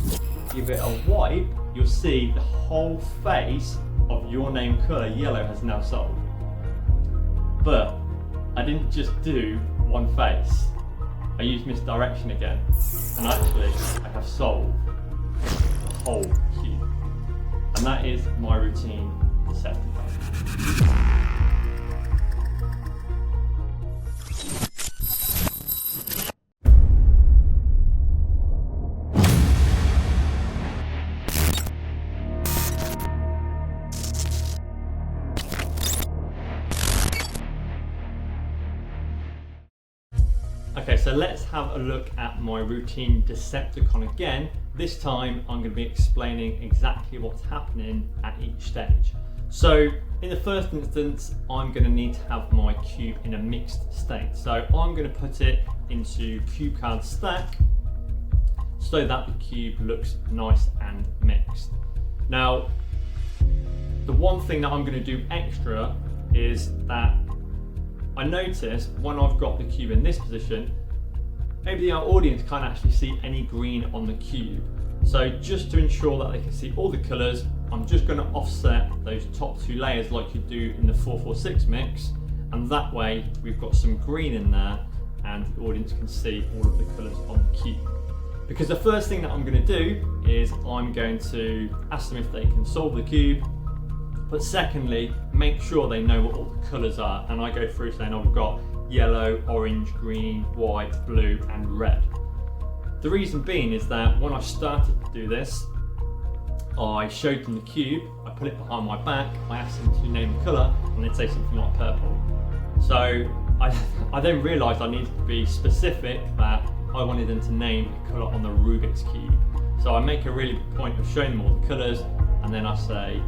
give it a wipe, you'll see the whole face of your name colour, yellow, has now solved. But I didn't just do one face. I used misdirection again. And actually, I have solved the whole cube. And that is my routine Decepticon. Okay, so let's have a look at my routine Decepticon again. This time I'm going to be explaining exactly what's happening at each stage. So in the first instance, I'm going to need to have my cube in a mixed state. So I'm going to put it into cube card stack so that the cube looks nice and mixed. Now, the one thing that I'm going to do extra is that I notice when I've got the cube in this position, maybe our audience can't actually see any green on the cube. So just to ensure that they can see all the colours, I'm just going to offset those top 2 layers like you do in the 446 mix, and that way we've got some green in there and the audience can see all of the colours on the cube. Because the first thing that I'm going to do is I'm going to ask them if they can solve the cube, But secondly, make sure they know what all the colours are. And I go through saying, oh, we've got yellow, orange, green, white, blue, and red. The reason being is that when I started to do this, I showed them the cube, I put it behind my back, I asked them to name the colour, and they'd say something like purple. So I then realised I needed to be specific, that I wanted them to name the colour on the Rubik's Cube. So I make a really big point of showing them all the colours, and then I say,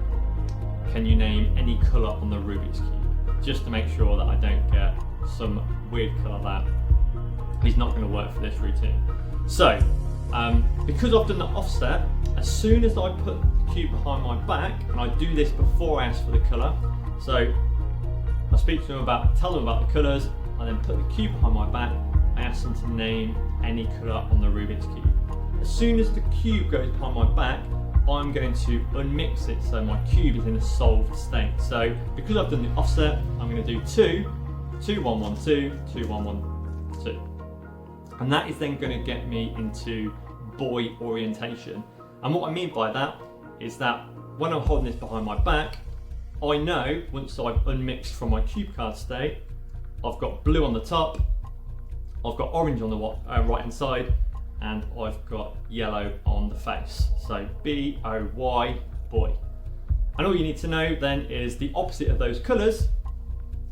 can you name any colour on the Rubik's Cube? Just to make sure that I don't get some weird colour that is not going to work for this routine. So, because I've done the offset, as soon as I put the cube behind my back, and I do this before I ask for the colour, so I speak to them tell them about the colours, I then put the cube behind my back, I ask them to name any colour on the Rubik's Cube. As soon as the cube goes behind my back, I'm going to unmix it so my cube is in a solved state. So because I've done the offset, I'm going to do 2, 2, 1, 1, 2, 2, 1, 1, 2. And that is then going to get me into boy orientation. And what I mean by that is that when I'm holding this behind my back, I know once I've unmixed from my cube card state, I've got blue on the top, I've got orange on the right hand side, and I've got yellow on the face. So B-O-Y, boy. And all you need to know then is the opposite of those colours.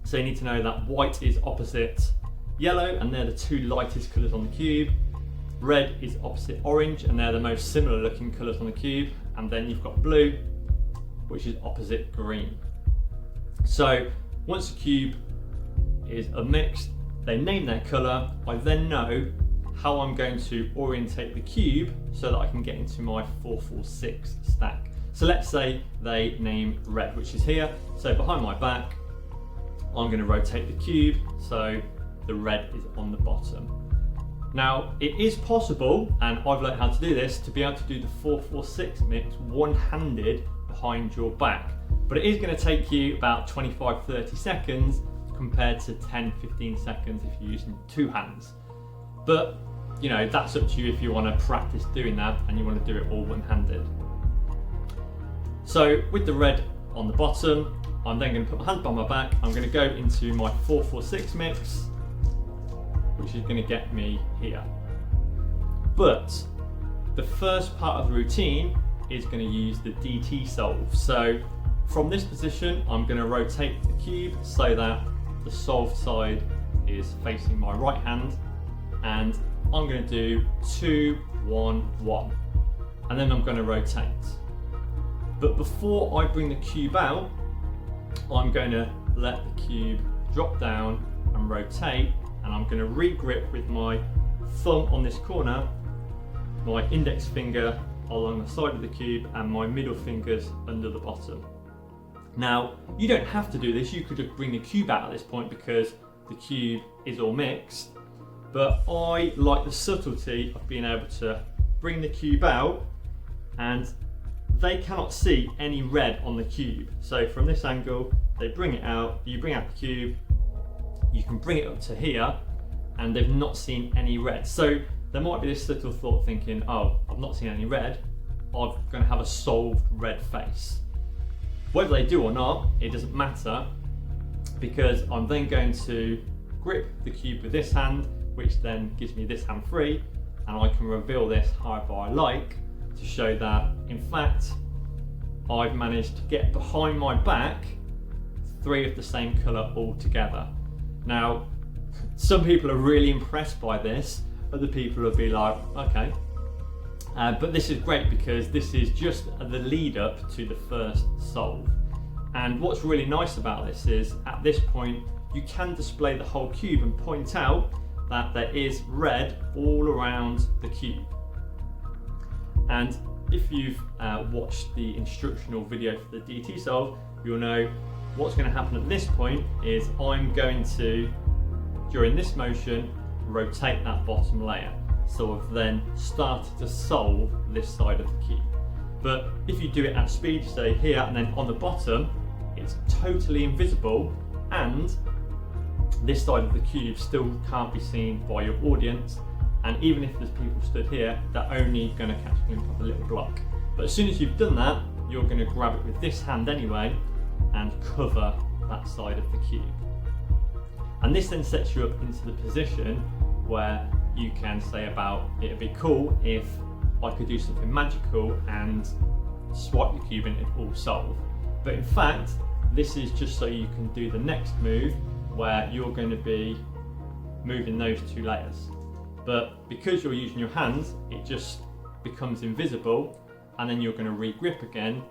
So you need to know that white is opposite yellow, and they're the two lightest colours on the cube. Red is opposite orange, and they're the most similar looking colours on the cube. And then you've got blue, which is opposite green. So once the cube is mixed, they name their colour. I then know how I'm going to orientate the cube so that I can get into my 4, 4, 6 stack. So let's say they name red, which is here. So behind my back, I'm going to rotate the cube so the red is on the bottom. Now it is possible, and I've learned how to do this, to be able to do the 4, 4, 6 mix one-handed behind your back. But it is going to take you about 25-30 seconds compared to 10-15 seconds if you're using two hands. But you know, that's up to you if you want to practice doing that and you want to do it all one-handed. So with the red on the bottom, I'm then going to put my hand behind my back. I'm going to go into my 4, 4, 6 mix, which is going to get me here. But the first part of the routine is going to use the DT solve. So from this position, I'm going to rotate the cube so that the solved side is facing my right hand, and I'm going to do 2, 1, 1, and then I'm going to rotate. But before I bring the cube out, I'm going to let the cube drop down and rotate, and I'm going to re-grip with my thumb on this corner, my index finger along the side of the cube, and my middle fingers under the bottom. Now, you don't have to do this, you could just bring the cube out at this point because the cube is all mixed, but I like the subtlety of being able to bring the cube out and they cannot see any red on the cube. So from this angle, they bring it out, you bring out the cube, you can bring it up to here, and they've not seen any red. So there might be this little thought thinking, oh, I've not seen any red, I'm going to have a solved red face. Whether they do or not, it doesn't matter, because I'm then going to grip the cube with this hand, which then gives me this hand free, and I can reveal this however I like to show that, in fact, I've managed to get behind my back 3 of the same colour all together. Now, some people are really impressed by this, other people will be like, okay. But this is great because this is just the lead up to the first solve. And what's really nice about this is, at this point, you can display the whole cube and point out that there is red all around the cube. And if you've watched the instructional video for the DT solve, you'll know what's going to happen at this point is I'm going to, during this motion, rotate that bottom layer. So I've then started to solve this side of the cube. But if you do it at speed, say here and then on the bottom, it's totally invisible, and this side of the cube still can't be seen by your audience. And even if there's people stood here, they're only going to catch a glimpse of the little block. But as soon as you've done that, you're going to grab it with this hand anyway, and cover that side of the cube. And this then sets you up into the position where you can say about, it'd be cool if I could do something magical and swipe the cube and it all solve. But in fact, this is just so you can do the next move where you're going to be moving those 2 layers. But because you're using your hands, it just becomes invisible, and then you're going to re-grip again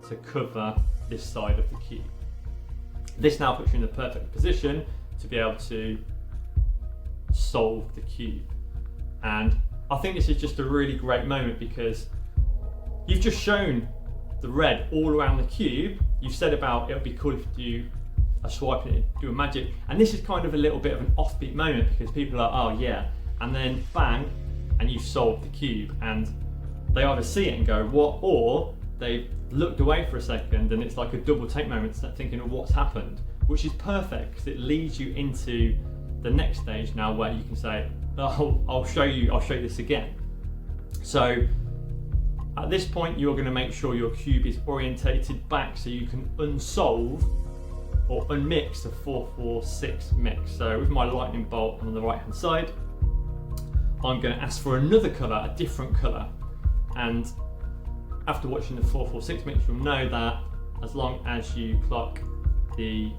to cover this side of the cube. This now puts you in the perfect position to be able to solve the cube. And I think this is just a really great moment because you've just shown the red all around the cube. You've said about it would be cool if you do a swipe and do a magic, and this is kind of a little bit of an offbeat moment because people are, oh yeah, and then bang, and you've solved the cube, and they either see it and go what, or they've looked away for a second and it's like a double take moment, thinking of what's happened, which is perfect because it leads you into the next stage now where you can say, oh, I'll show you this again. So at this point you're going to make sure your cube is orientated back so you can unsolve or unmix the 4-4-6 mix. So with my lightning bolt on the right hand side, I'm going to ask for another colour, a different colour, and after watching the 4-4-6 mix you'll know that as long as you clock the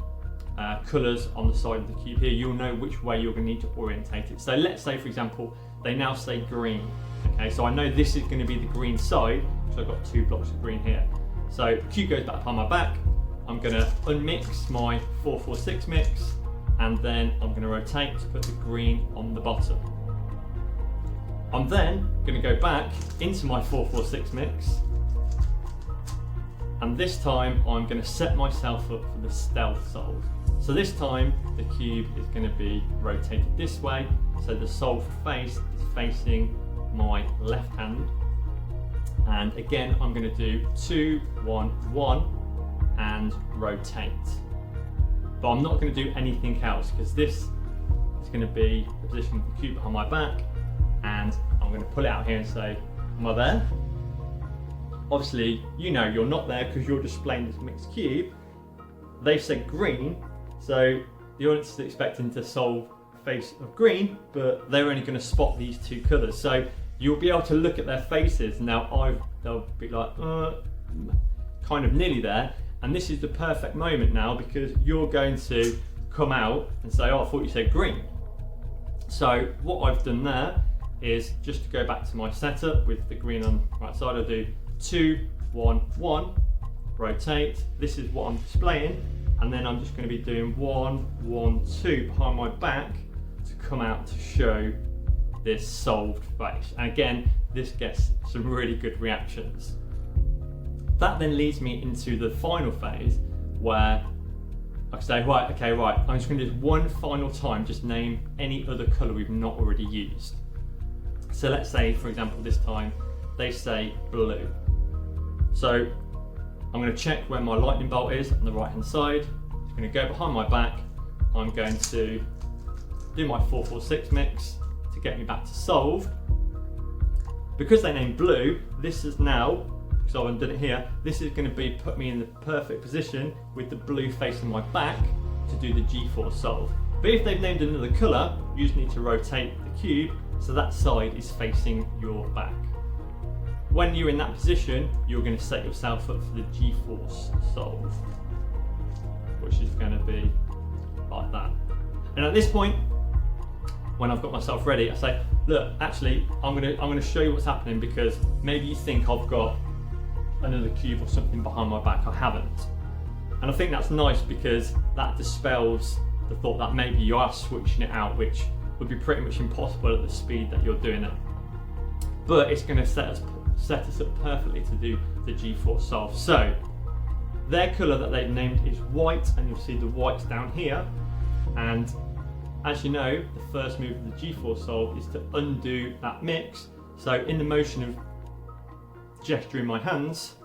colours on the side of the cube here, you'll know which way you're going to need to orientate it. So let's say for example they now say green. Okay, so I know this is going to be the green side, so I've got 2 blocks of green here. So the cube goes back upon my back, I'm going to unmix my 4-4-6 mix, and then I'm going to rotate to put the green on the bottom. I'm then going to go back into my 4-4-6 mix, and this time I'm going to set myself up for the stealth solve. So this time the cube is going to be rotated this way, so the solved face is facing my left hand, and again I'm going to do 2-1-1 and rotate, but I'm not going to do anything else because this is going to be the position of the cube behind my back, and I'm going to pull it out here and say, am I there? Obviously you know you're not there because you're displaying this mixed cube. They've said green, so the audience is expecting to solve face of green, but they're only going to spot these 2 colours, so you'll be able to look at their faces. Now they'll be like kind of nearly there, and this is the perfect moment now because you're going to come out and say, oh, I thought you said green. So what I've done there is just to go back to my setup with the green on the right side, I'll do 2-1-1, rotate, this is what I'm displaying, and then I'm just going to be doing 1-1-2 behind my back to come out to show this solved face. And again, this gets some really good reactions. That then leads me into the final phase where I say, right, okay, right, I'm just going to do this one final time, just name any other colour we've not already used. So let's say, for example, this time they say blue. So I'm going to check where my lightning bolt is on the right hand side. I'm going to go behind my back. I'm going to do my 4-4-6 mix to get me back to solved. Because they named blue, this is now, because I haven't done it here, this is going to put me in the perfect position with the blue facing my back to do the G4 solve. But if they've named another colour, you just need to rotate the cube so that side is facing your back. When you're in that position, you're going to set yourself up for the G-force solve, which is going to be like that. And at this point, when I've got myself ready, I say, look, actually, I'm going to show you what's happening because maybe you think I've got another cube or something behind my back. I haven't. And I think that's nice because that dispels the thought that maybe you are switching it out, which would be pretty much impossible at the speed that you're doing it. But it's going to set us up perfectly to do the G4 solve. So their colour that they've named is white, and you'll see the whites down here. And as you know, the first move of the G4 solve is to undo that mix. So in the motion of gesturing my hands,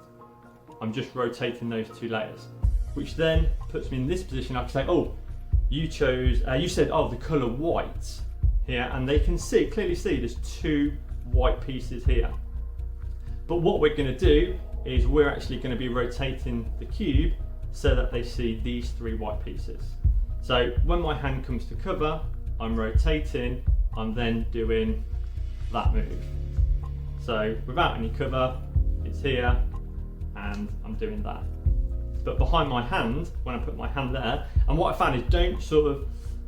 I'm just rotating those 2 layers, which then puts me in this position. I can say, oh, you said, oh, the colour white here, and they can clearly see there's 2 white pieces here. But what we're going to do is we're actually going to be rotating the cube so that they see these 3 white pieces. So when my hand comes to cover, I'm rotating, I'm then doing that move. So without any cover, it's here, and I'm doing that. But behind my hand, when I put my hand there, and what I found is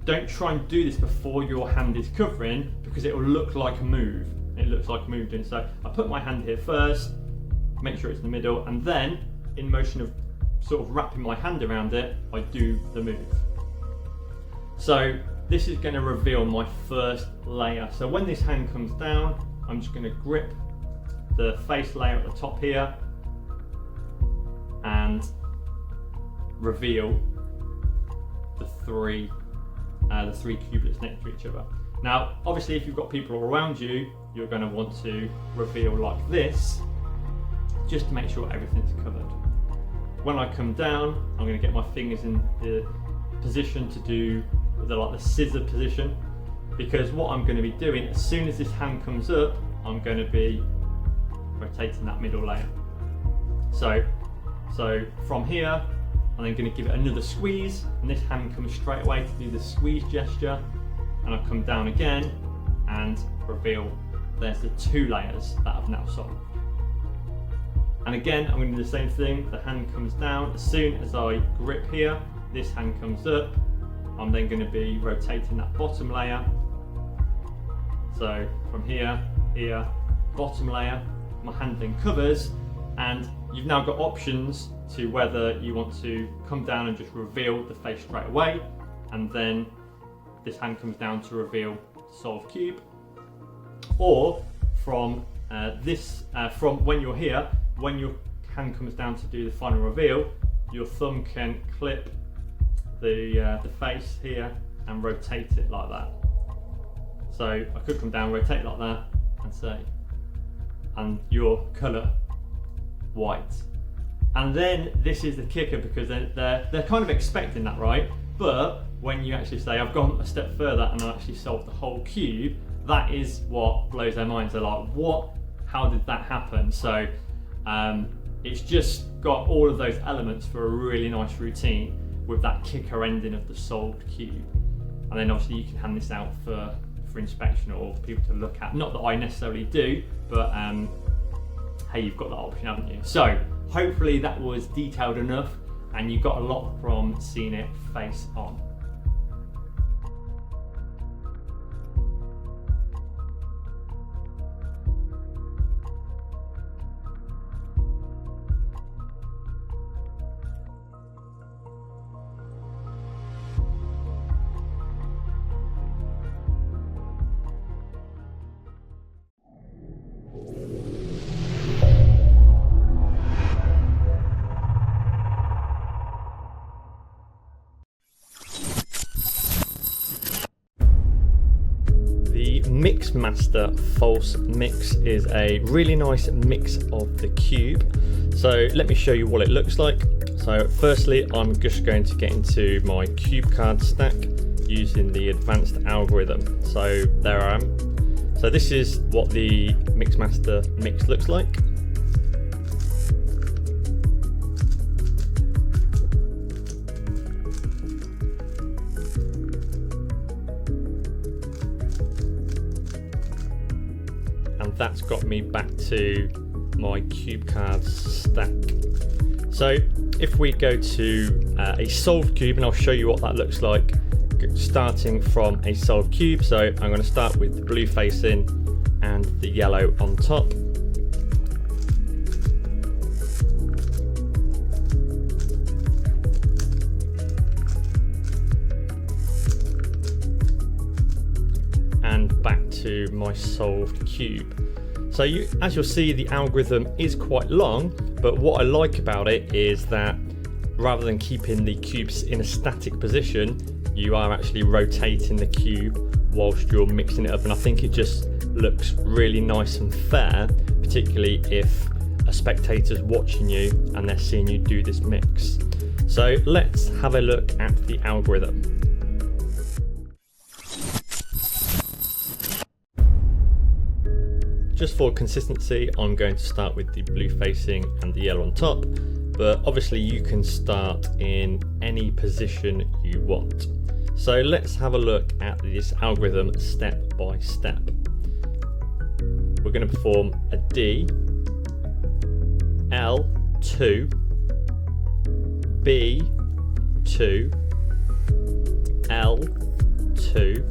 don't try and do this before your hand is covering, because it will look like a move. It looks like a move doing so. I put my hand here first, make sure it's in the middle, and then in motion of sort of wrapping my hand around it, I do the move. So this is going to reveal my first layer. So when this hand comes down, I'm just going to grip the face layer at the top here and reveal the three cubelets next to each other. Now, obviously, if you've got people around you, you're going to want to reveal like this, just to make sure everything's covered. When I come down, I'm going to get my fingers in the position to do the scissor position, because what I'm going to be doing, as soon as this hand comes up, I'm going to be rotating that middle layer. So from here, I'm then going to give it another squeeze, and this hand comes straight away to do the squeeze gesture, and I come down again and reveal there's the 2 layers that I've now solved. And again, I'm going to do the same thing. The hand comes down. As soon as I grip here, this hand comes up. I'm then going to be rotating that bottom layer. So from here, bottom layer, my hand then covers, and you've now got options to whether you want to come down and just reveal the face straight away, and then this hand comes down to reveal the solved cube, or from from when you're here, when your hand comes down to do the final reveal, your thumb can clip the face here and rotate it like that. So I could come down, rotate like that, and say, and your colour white. And then this is the kicker, because they're kind of expecting that, right? But when you actually say, I've gone a step further and I actually solved the whole cube, that is what blows their minds. They're like, what? How did that happen? So it's just got all of those elements for a really nice routine with that kicker ending of the solved cube. And then obviously you can hand this out for inspection or for people to look at. Not that I necessarily do, but hey, you've got that option, haven't you? So hopefully that was detailed enough and you got a lot from seeing it face on. Mixmaster false mix is a really nice mix of the cube. So let me show you what it looks like. So firstly, I'm just going to get into my cube card stack using the advanced algorithm. So there I am. So this is what the Mixmaster mix looks like. That's got me back to my cube cards stack. So if we go to a solved cube, and I'll show you what that looks like starting from a solved cube. So I'm going to start with the blue facing and the yellow on top. And back to my solved cube. So as you'll see, the algorithm is quite long, but what I like about it is that rather than keeping the cubes in a static position, you are actually rotating the cube whilst you're mixing it up, and I think it just looks really nice and fair, particularly if a spectator's watching you and they're seeing you do this mix. So let's have a look at the algorithm. Just for consistency, I'm going to start with the blue facing and the yellow on top, but obviously you can start in any position you want. So let's have a look at this algorithm step by step. We're going to perform a D, L2, B2, L2,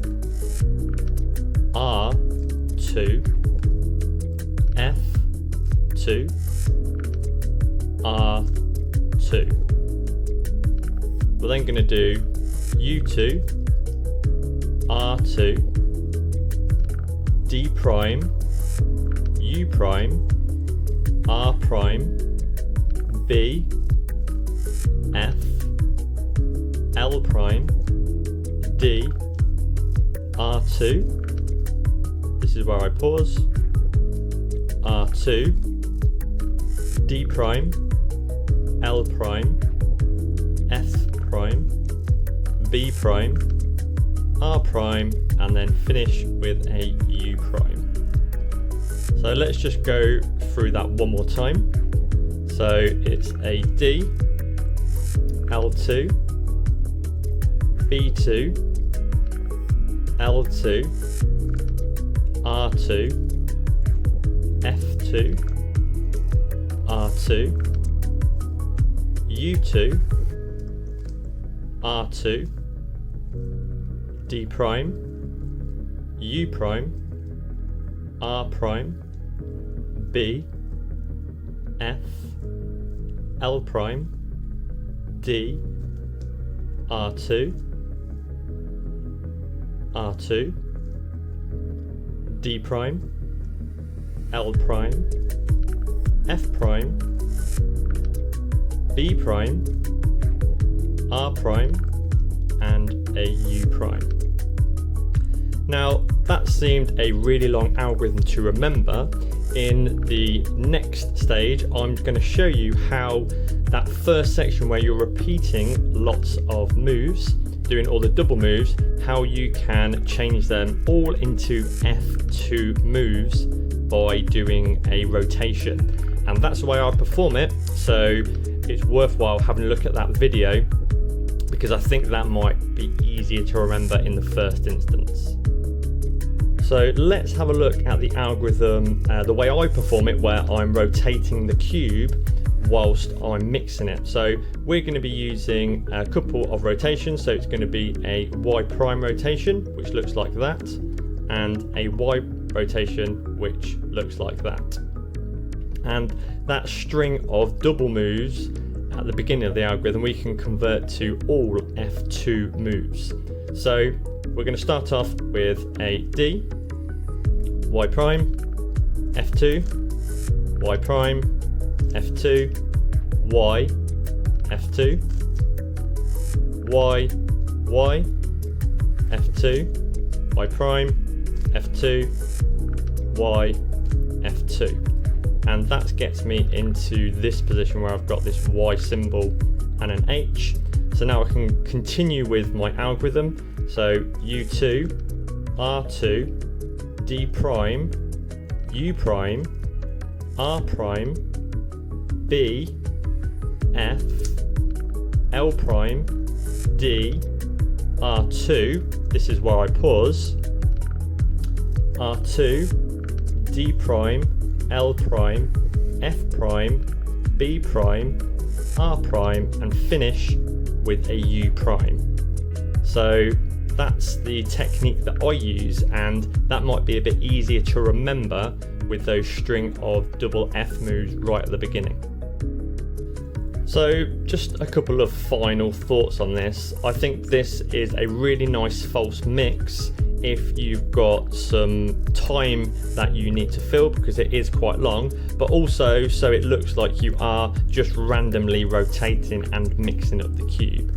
R2, F2, R2. We're then going to do U2, R2, D prime, U prime, R prime, B, F, L prime, D, R2. This is where I pause. R2, D prime, L prime, S prime, B prime, R prime, and then finish with a U prime. So let's just go through that one more time. So it's a D, L2, B2, L2, R2, F2, R2, U2, R2, D prime, U prime, R prime, B, F, L prime, D, R2, R2, D prime, L prime, F prime, B prime, R prime, and a U prime. Now that seemed a really long algorithm to remember. In the next stage, I'm going to show you how that first section where you're repeating lots of moves, doing all the double moves, how you can change them all into F2 moves by doing a rotation. And that's the way I perform it, so it's worthwhile having a look at that video because I think that might be easier to remember in the first instance. So let's have a look at the algorithm, the way I perform it, where I'm rotating the cube whilst I'm mixing it. So we're going to be using a couple of rotations. So it's going to be a Y prime rotation, which looks like that, and a Y rotation, which looks like that. And that string of double moves at the beginning of the algorithm, we can convert to all F2 moves. So we're going to start off with a D, Y prime, F2, Y prime, F2, Y, F2, Y, Y, F2, Y prime, F2, Y, F2. And that gets me into this position where I've got this Y symbol and an H. So now I can continue with my algorithm. So U2, R2, D prime, U prime, R prime, B, F, L prime, D, R2, this is where I pause, R2, D prime, L prime, F prime, B prime, R prime, and finish with a U prime. So that's the technique that I use, and that might be a bit easier to remember with those string of double F moves right at the beginning. So just a couple of final thoughts on this. I think this is a really nice false mix if you've got some time that you need to fill, because it is quite long, but also so it looks like you are just randomly rotating and mixing up the cube.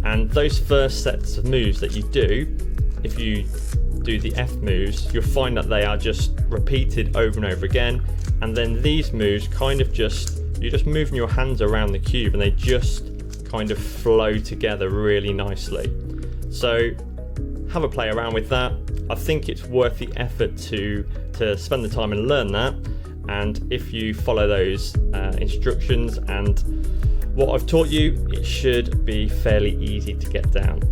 And those first sets of moves that you do, if you do the F moves, you'll find that they are just repeated over and over again. And then these moves kind of you're just moving your hands around the cube and they just kind of flow together really nicely. So have a play around with that. I think it's worth the effort to spend the time and learn that. and if you follow those instructions and what I've taught you, it should be fairly easy to get down.